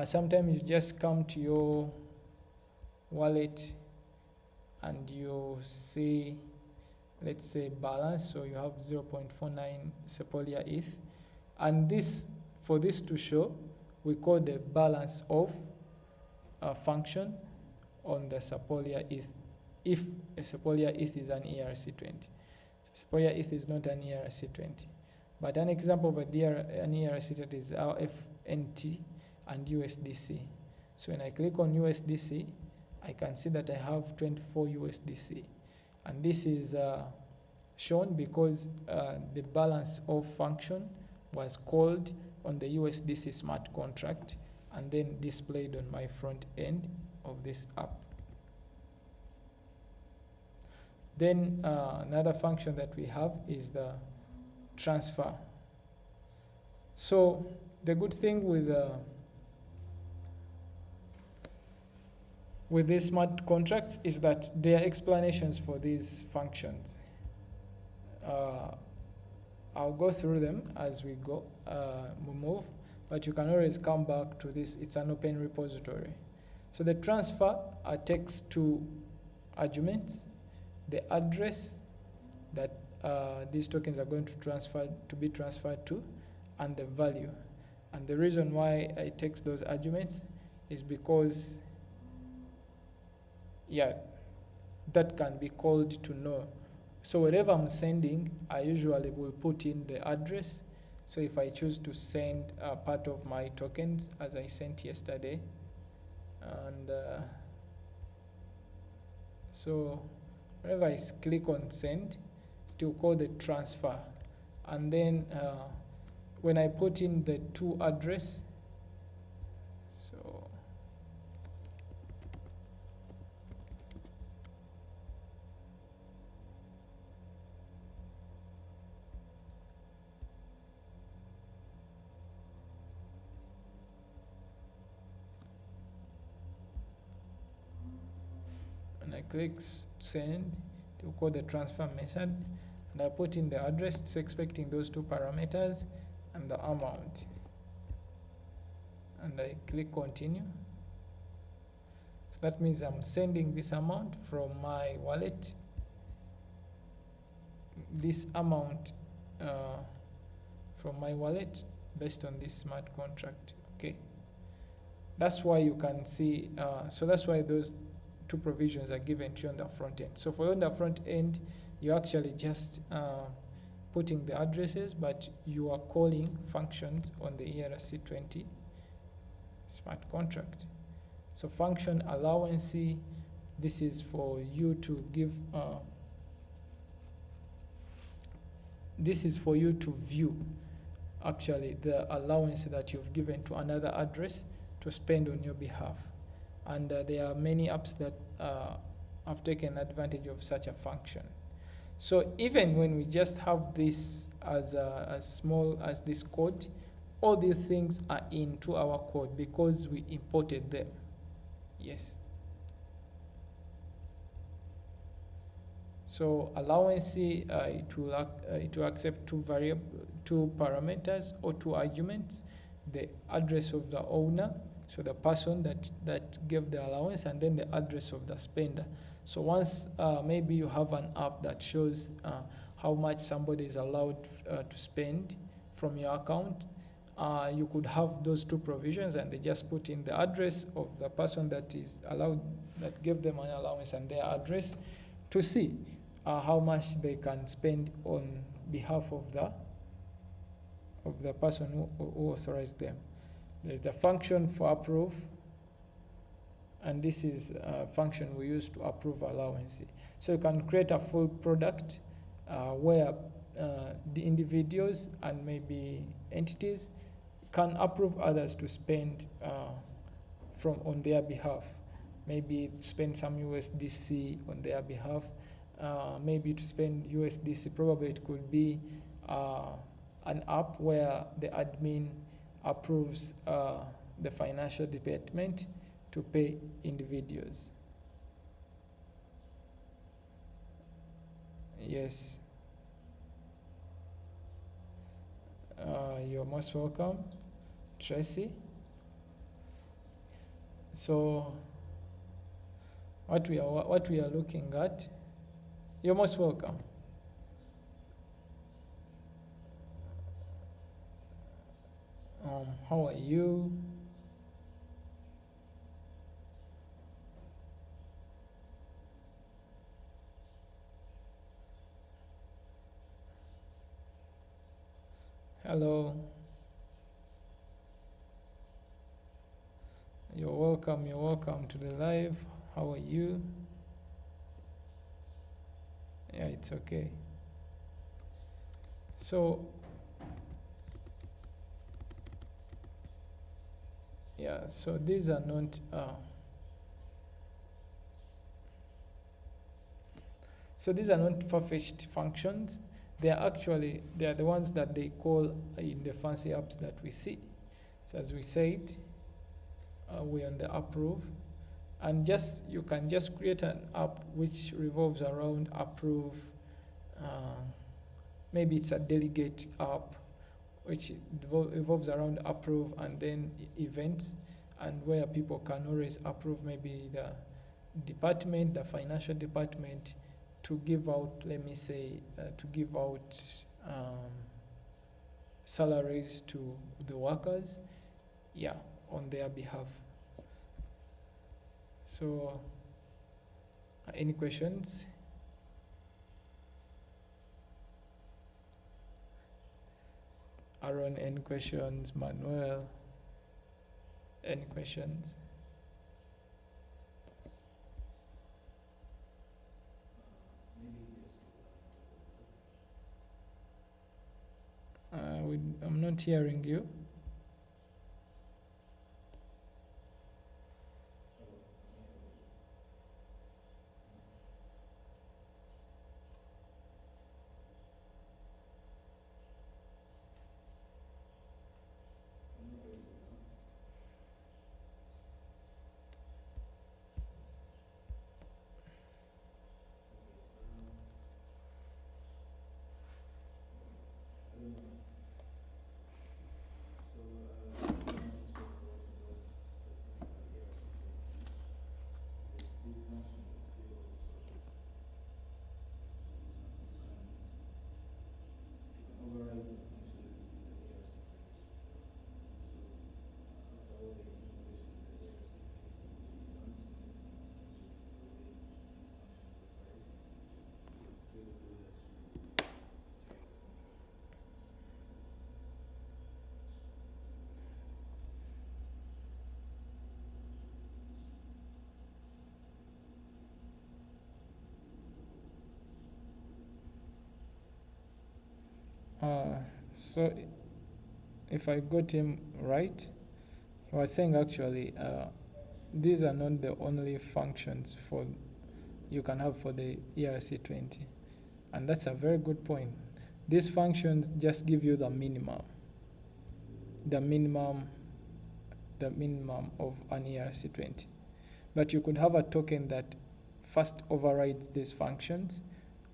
sometimes you just come to your wallet and you see, let's say, balance. So you have 0.49 Sepolia ETH. And this, for this to show, we call the balance of function on the Sepolia ETH, if a Sepolia ETH is an ERC20. So Sepolia ETH is not an ERC20. But an example of an ERC20 is our FNT and USDC. So when I click on USDC, I can see that I have 24 USDC. And this is shown because the balance of function was called on the USDC smart contract and then displayed on my front end of this app. Then another function that we have is the transfer. So the good thing with these smart contracts is that there are explanations for these functions. I'll go through them as we go, we move, but you can always come back to this. It's an open repository. So the transfer takes two arguments: the address that these tokens are going to be transferred to, and the value. And the reason why I take those arguments is because, that can be called to know. So wherever I'm sending, I usually will put in the address. So if I choose to send part of my tokens as I sent yesterday, and so whenever I click on send, it will call the transfer. And then when I put in the to address, so I click send, to call the transfer method, and I put in the address. It's expecting those two parameters and the amount, and I click continue. So that means I'm sending this amount from my wallet, this amount from my wallet based on this smart contract. Okay, that's why you can see, so that's why those two provisions are given to you on the front end. So for on the front end, you're actually just putting the addresses, but you are calling functions on the ERC20 smart contract. So function allowance, this is for you to give, this is for you to view actually the allowance that you've given to another address to spend on your behalf. And there are many apps that have taken advantage of such a function. So even when we just have this as small as this code, all these things are into our code because we imported them. Yes. So allowance, it will accept two parameters or two arguments: the address of the owner, so the person that gave the allowance, and then the address of the spender. So once maybe you have an app that shows how much somebody is allowed to spend from your account, you could have those two provisions, and they just put in the address of the person that is allowed, that gave them an allowance, and their address, to see how much they can spend on behalf of the person who authorized them. There's the function for approve, and this is a function we use to approve allowance. So you can create a full product where the individuals and maybe entities can approve others to spend from on their behalf. Maybe spend some USDC on their behalf. Maybe to spend USDC, probably it could be an app where the admin approves the financial department to pay individuals. Yes. You're most welcome, Tracy. So what we are looking at, you're most welcome. How are you? Hello. You're welcome to the live. How are you? Yeah, it's okay. So yeah, so these are not far-fetched functions. They are the ones that they call in the fancy apps that we see. So as we said, we're on the approve, and you can just create an app which revolves around approve. Maybe it's a delegate app which revolves around approve, and then events, and where people can always approve maybe the financial department, to give out, let me say, salaries to the workers, yeah, on their behalf. So any questions? Aaron, any questions? Manuel, any questions? I'm not hearing you. So if I got him right, he was saying actually these are not the only functions you can have for the ERC20, and that's a very good point. These functions just give you the minimum the minimum of an ERC20, But you could have a token that first overrides these functions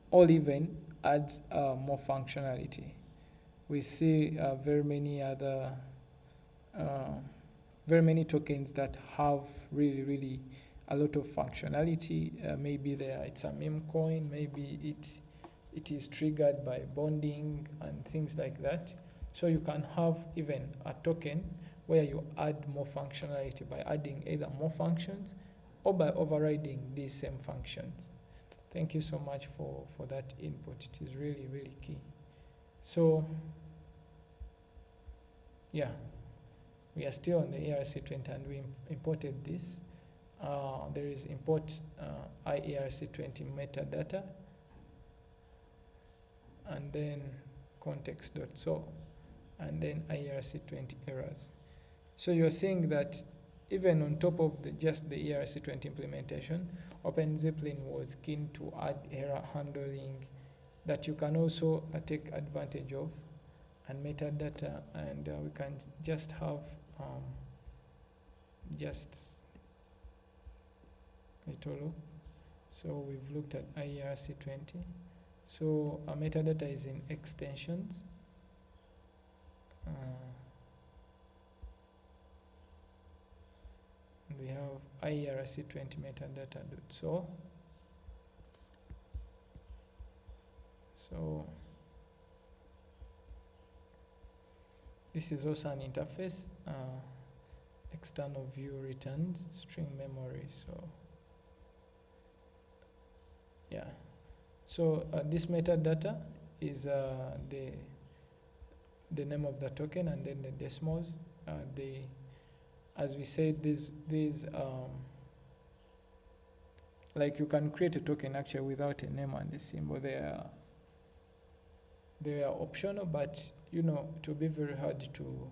or even adds more functionality. We see uh, very many tokens that have really a lot of functionality. Maybe it's a meme coin, maybe it is triggered by bonding and things like that. So you can have even a token where you add more functionality by adding either more functions or by overriding these same functions. Thank you so much for that input. It is really key. So yeah, we are still on the ERC20 and we imported this. There is import IERC20 metadata and then context.so and then IERC20 errors. So you're seeing that even on top of just the ERC20 implementation, OpenZeppelin was keen to add error handling that you can also take advantage of, and metadata, and we can just have just a look. So we've looked at IERC20. So our metadata is in extensions. We have IERC20 metadata.so. So this is also an interface. External view returns string memory. So yeah. So this metadata is the name of the token, and then the decimals. As we said, these like you can create a token actually without a name and a symbol. They are optional, but it will be very hard to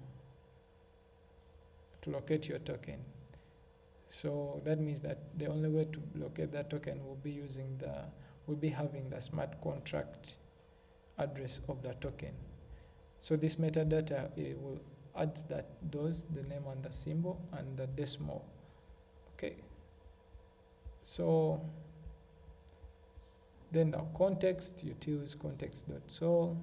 locate your token. So that means that the only way to locate that token will be having the smart contract address of the token. So this metadata will add the name and the symbol and the decimal. Okay. So then the context, utils context.so.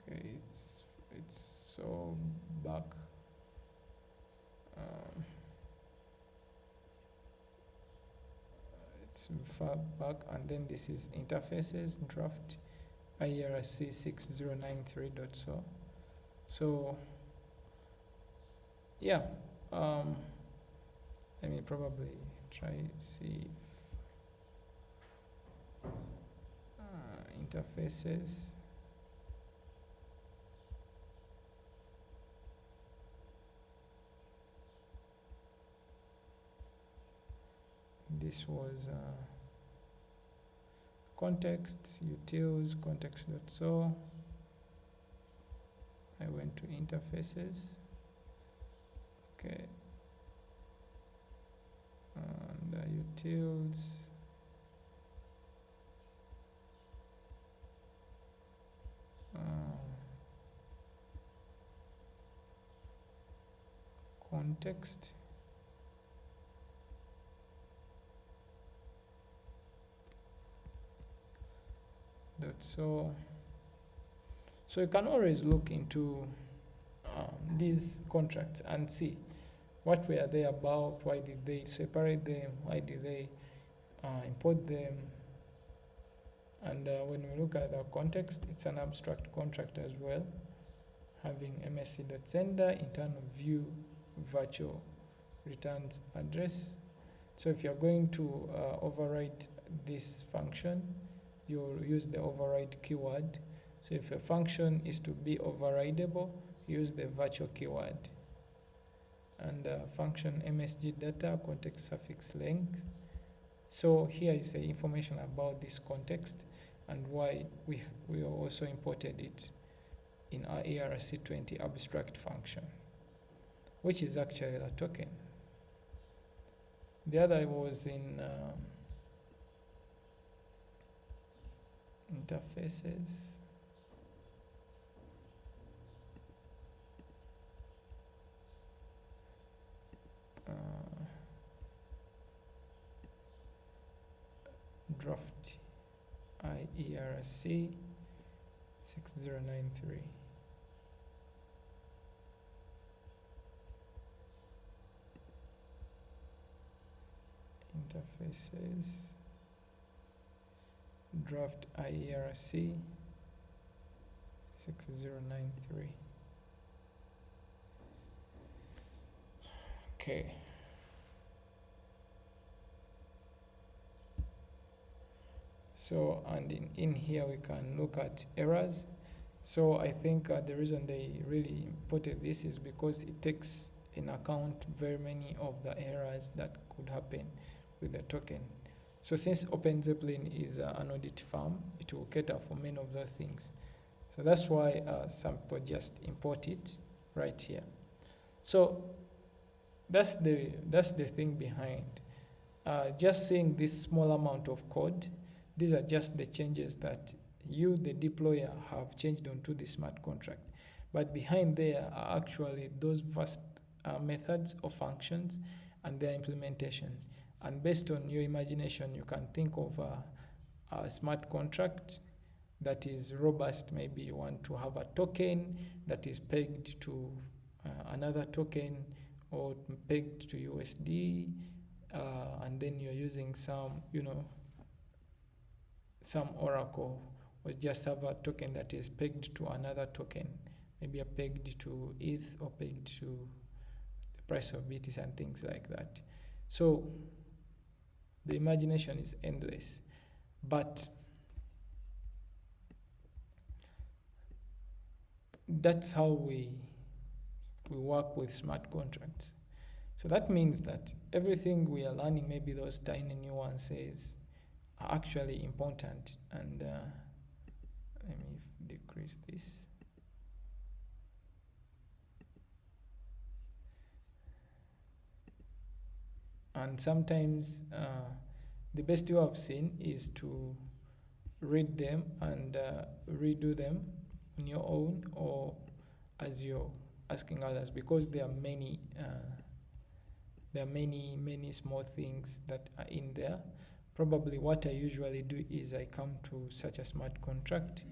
Okay, it's so back. It's far back, and then this is interfaces draft IRC6093.so. So yeah, let me probably try see if interfaces. This was context, utils, context.so. I went to interfaces. Okay. And utils. Context. So you can always look into these contracts and see what were they about, why did they separate them, why did they import them. And when we look at the context, it's an abstract contract as well, having msc.sender, internal view, virtual returns address. So if you're going to override this function, you'll use the override keyword. So if a function is to be overridable, use the virtual keyword. And function msg data context suffix length. So here is the information about this context and why we also imported it in our ERC20 abstract function, which is actually a token. The other was in interfaces, uh, draft IERC 6093. Interfaces, draft IERC 6093. Okay. So, and in here we can look at errors. So I think the reason they really put it this is because it takes in account very many of the errors that could happen with the token. So since OpenZeppelin is an audit firm, it will cater for many of those things. So that's why some people just import it right here. So that's the thing behind. Just seeing this small amount of code, these are just the changes that you, the deployer, have changed onto the smart contract. But behind there are actually those vast methods or functions and their implementation. And based on your imagination, you can think of a smart contract that is robust. Maybe you want to have a token that is pegged to another token or pegged to USD, and then you're using some, some oracle, or just have a token that is pegged to another token, maybe a pegged to ETH or pegged to the price of BTC and things like that. So the imagination is endless, but that's how we work with smart contracts. So that means that everything we are learning, maybe those tiny nuances, are actually important. And let me decrease this. And sometimes the best way I've seen is to read them and redo them on your own, or as you're asking others, because there are many small things that are in there. Probably what I usually do is I come to such a smart contract,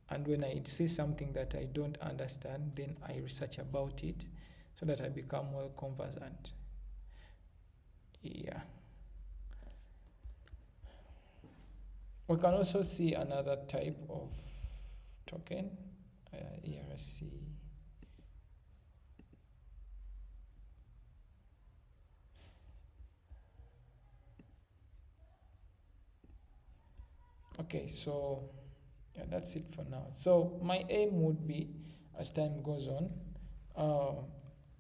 and when I see something that I don't understand, then I research about it so that I become well conversant. Yeah. We can also see another type of token, ERC. Okay, so yeah, that's it for now. So my aim would be, as time goes on, uh,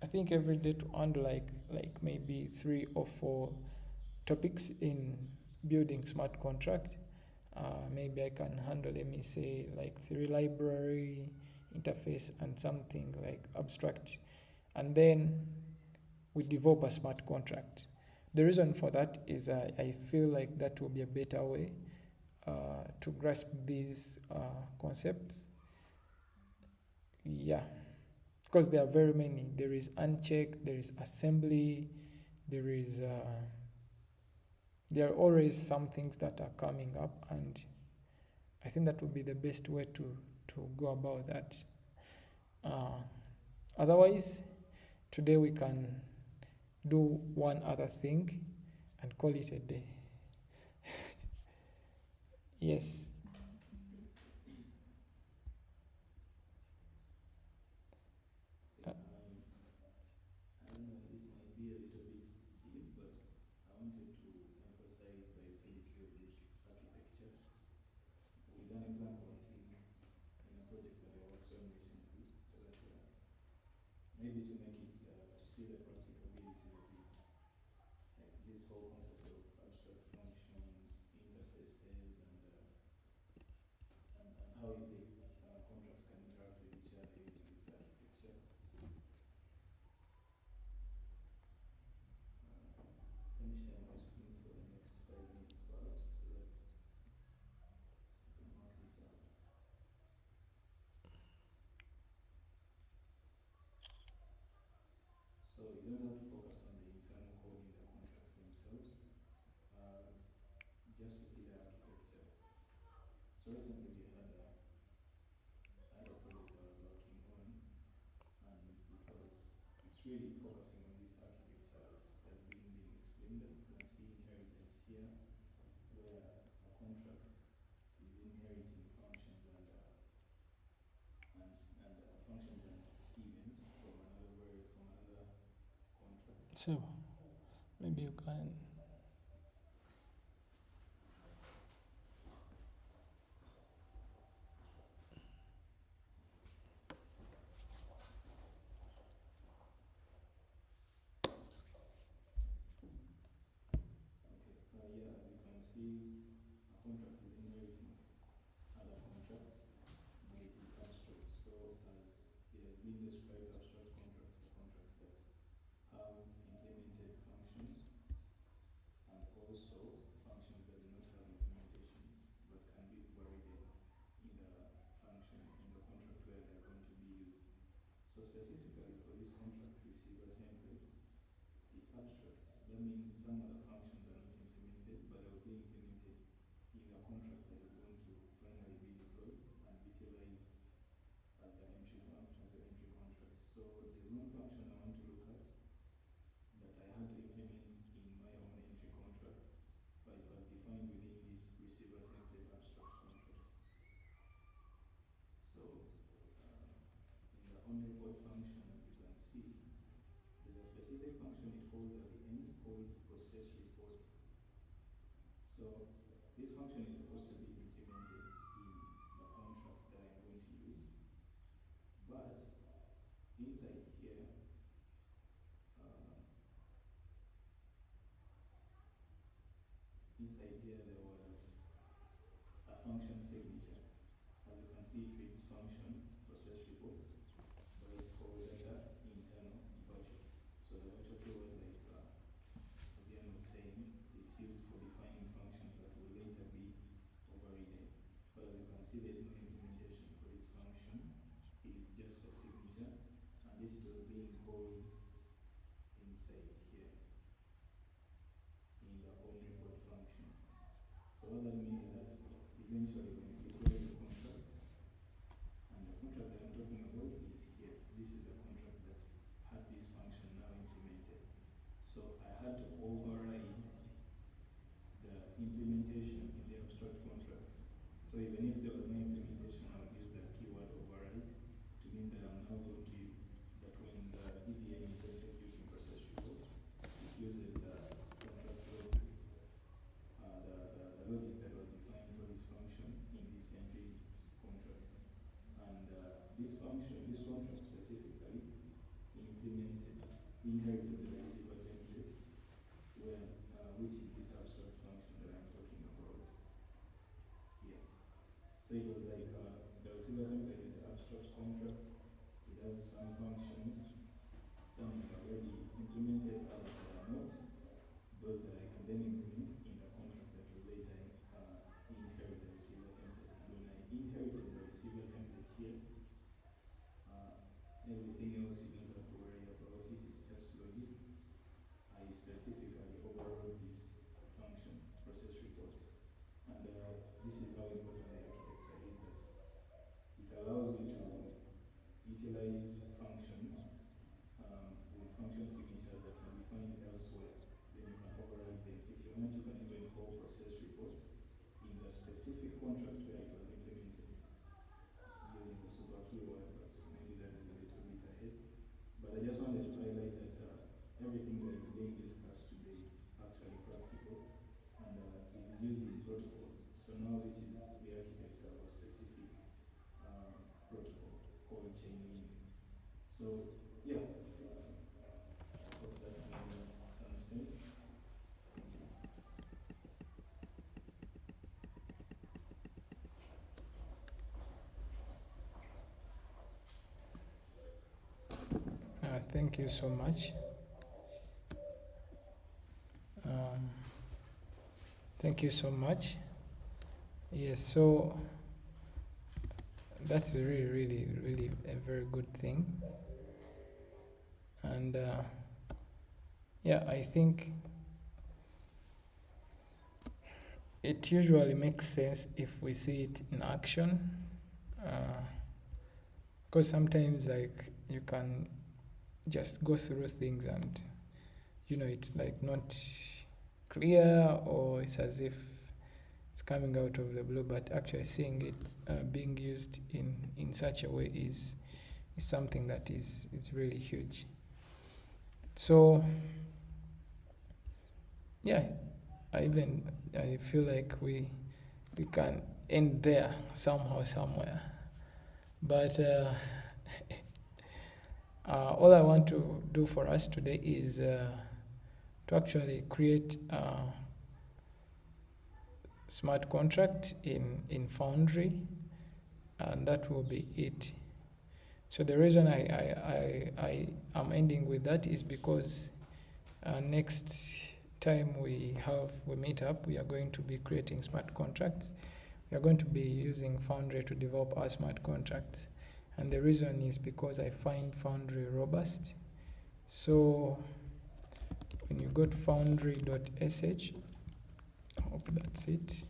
I think every day to handle like maybe 3 or 4 topics in building smart contract. Maybe I can handle, let me say, like theory library, interface, and something like abstract. And then we develop a smart contract. The reason for that is I feel like that will be a better way to grasp these concepts. Yeah, because there are very many. There is uncheck, there is assembly, there is there are always some things that are coming up, and I think that would be the best way to go about that. Uh, Otherwise, today we can do one other thing and call it a day. Yes. Uh, I don't know, this might be a little bit deep, but I wanted to emphasize the utility of this architecture with an example, I think, in a project that I worked on recently, so that maybe to make it, to see the practicabilities of it, like this whole concept of abstract functions, interfaces, and how the contracts can interact with each other using this architecture. Let me share my screen for the next 5 minutes perhaps so that I can work here, where a contract is inheriting functions and functions and events from another contract. So maybe you can. Okay, yeah, as you can see, a contract is inheriting other contracts, but it is abstract. So as it has been described, abstract contracts are contracts that have implemented functions and also functions that do not have implementations but can be overridden in the in the contract where they are going to be used. So specifically for this contract receiver template, it's abstract. That means some of the functions are not implemented, but they will be implemented in the contract that is going to finally be deployed and utilized as the entry contract. So there's one function I want to look at that I had to implement in my own entry contract, but it was defined within this receiver template abstract contract. So in the on report function, as you can see, there's a specific function it calls at the end called process report. So this function is supposed to be implemented in the contract that I'm going to use, but inside here, uh, there was a function signature. As you can see, it reads function process report, but it's called data internal virtual. So the virtual keyword, like Fabian was saying, it's used for defining functions that will later be overridden. But as you can see, there's no implementation for this function. It is just a signature, and it was being called inside here in the on report function. So what that means is that eventually when you deploy the contract, and the contract that I'm talking about is here. This is the contract that had this function now implemented. So I had to override the implementation in the abstract contract. So even if there was no implementation, I would use the keyword override to mean that I'm now going to, that when the EVM is executing process report, it uses the contract logic, the logic that was defined for this function in this entry contract. And this function, this contract specifically, inherited the receiver template, which is this abstract function that I'm talking about here. So it was like the receiver template is the abstract contract. It has some functions, some that are already implemented, others that are not. Those that I can then implement in the contract that will later inherit the receiver template. And when I inherited the receiver template here, everything else you don't have to worry about it, it's just logic. I specifically overrode this function, process report. And this is how important the architecture is, that it allows you to utilize functions with function signatures that can be found elsewhere. Then you can override them. If you want, you can even call process report in the specific contract where it was implemented using the super keyword, but maybe that is a little bit ahead. But I just wanted to highlight that everything that is being discussed today is actually practical, and it is used in protocols. So now this is the architecture of a specific protocol called Chainlink. So yeah, I hope that made some sense. Thank you. Thank you so much. Um, Thank you so much. Yes, so that's really, really, really a very good thing. And yeah, I think it usually makes sense if we see it in action. Because sometimes, like, you can just go through things and, it's like not clear, or it's as if it's coming out of the blue, but actually seeing it being used in such a way is something that is really huge. So yeah, I feel like we can end there somehow somewhere, but all I want to do for us today is to actually create a smart contract in Foundry, and that will be it. So the reason I am ending with that is because next time we meet up, we are going to be creating smart contracts. We are going to be using Foundry to develop our smart contracts. And the reason is because I find Foundry robust. So when you go to foundry.sh, I hope that's it.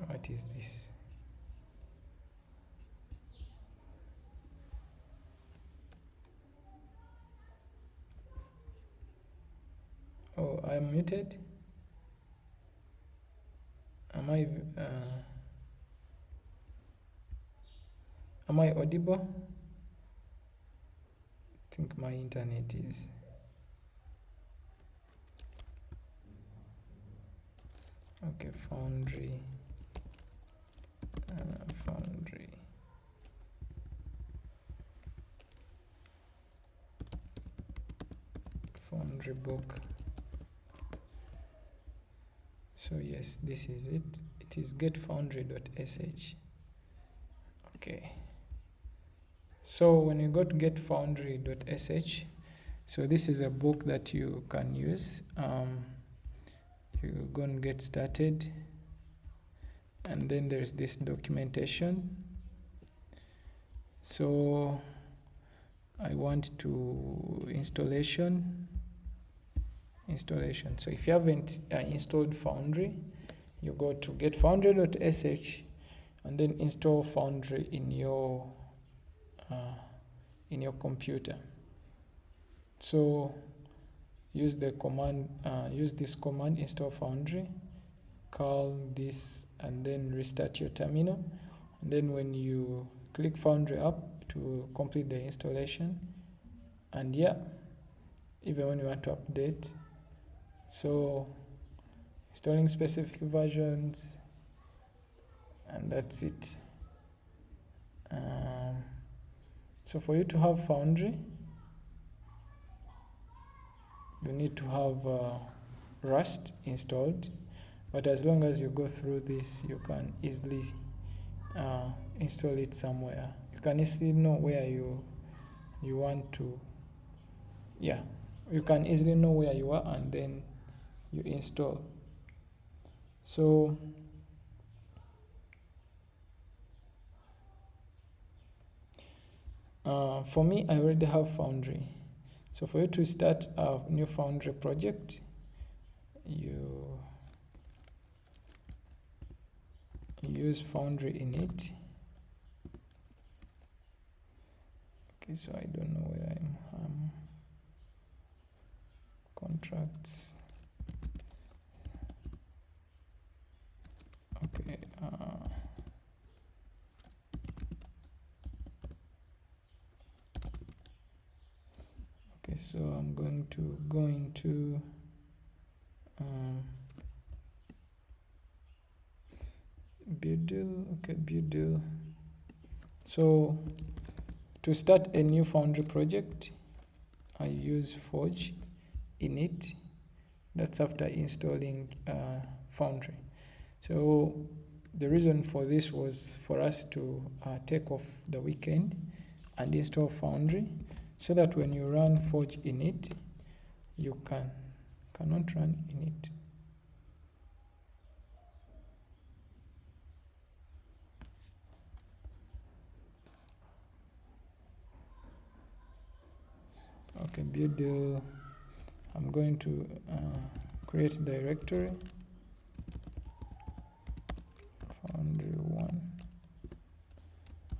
What is this? Oh, I'm muted. Am I audible? I think my internet is. Okay, Foundry. Foundry. Foundry book. So yes, this is it. It is getfoundry.sh. Okay. So when you go to getfoundry.sh, so this is a book that you can use. You go and get started, and then there's this documentation. So I want to installation. So if you haven't installed Foundry, you go to getfoundry.sh and then install Foundry in your computer. So use this command, install Foundry, call this, and then restart your terminal. And then when you click Foundry up to complete the installation, and yeah, even when you want to update, so installing specific versions, and that's it. So for you to have Foundry, you need to have Rust installed, but as long as you go through this, you can easily install it somewhere. You can easily know where you want to. Yeah, you can easily know where you are, and then you install. So for me, I already have Foundry. So for you to start a new Foundry project, you use Foundry init. Okay, so I don't know where I'm. Contracts. Okay. Okay, so I'm going to go into build deal. Okay, build deal. So to start a new Foundry project, I use Forge init. That's after installing Foundry. So the reason for this was for us to take off the weekend and install Foundry, so that when you run Forge init, you cannot run init. Okay, build. I'm going to create a directory, Foundry 1,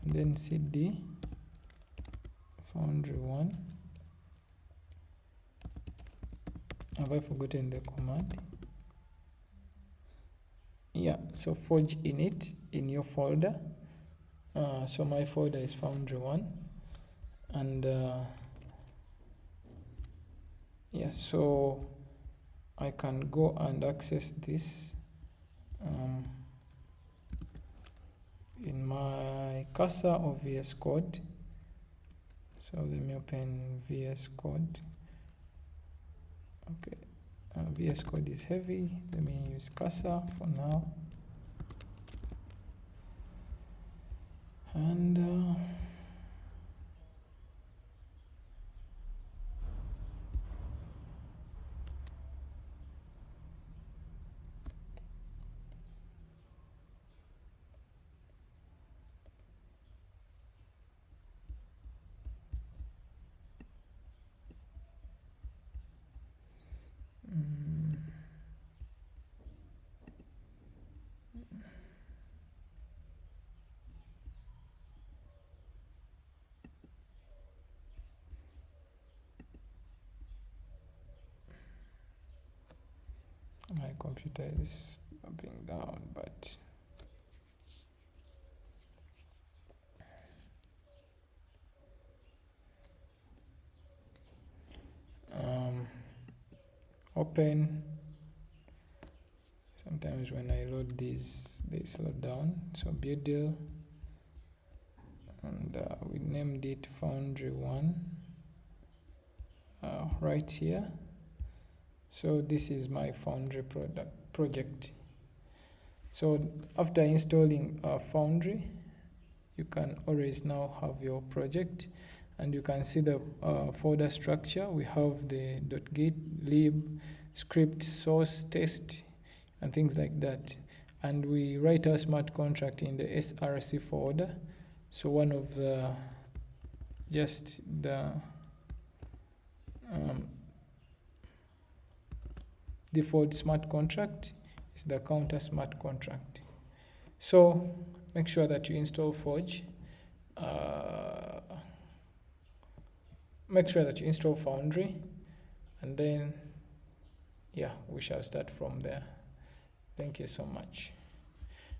and then cd foundry 1. Have I forgotten the command? Yeah, so forge init in your folder. So my folder is foundry 1, and yeah, so I can go and access this in my cursor of VS Code. So let me open VS Code. Okay, VS Code is heavy. Let me use cursor for now. And my computer is dropping down, but open. Sometimes when I load these, they slow down. So build, and we named it foundry 1 right here. So this is my foundry project. So after installing foundry, you can always now have your project, and you can see the folder structure. We have the .git, lib, script, source, test, and things like that. And we write our smart contract in the src folder. So one of the default smart contract is the counter smart contract. So make sure that you install Forge. Make sure that you install Foundry, and then yeah, we shall start from there. Thank you so much.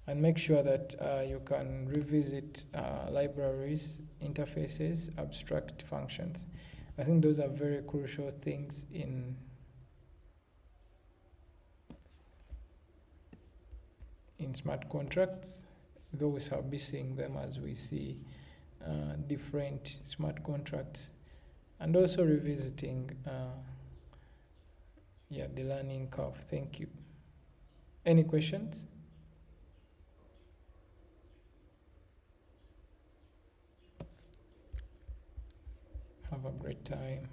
And make sure that you can revisit libraries, interfaces, abstract functions. I think those are very crucial things in smart contracts, though we shall be seeing them as we see different smart contracts, and also revisiting the learning curve. Thank you. Any questions? Have a great time.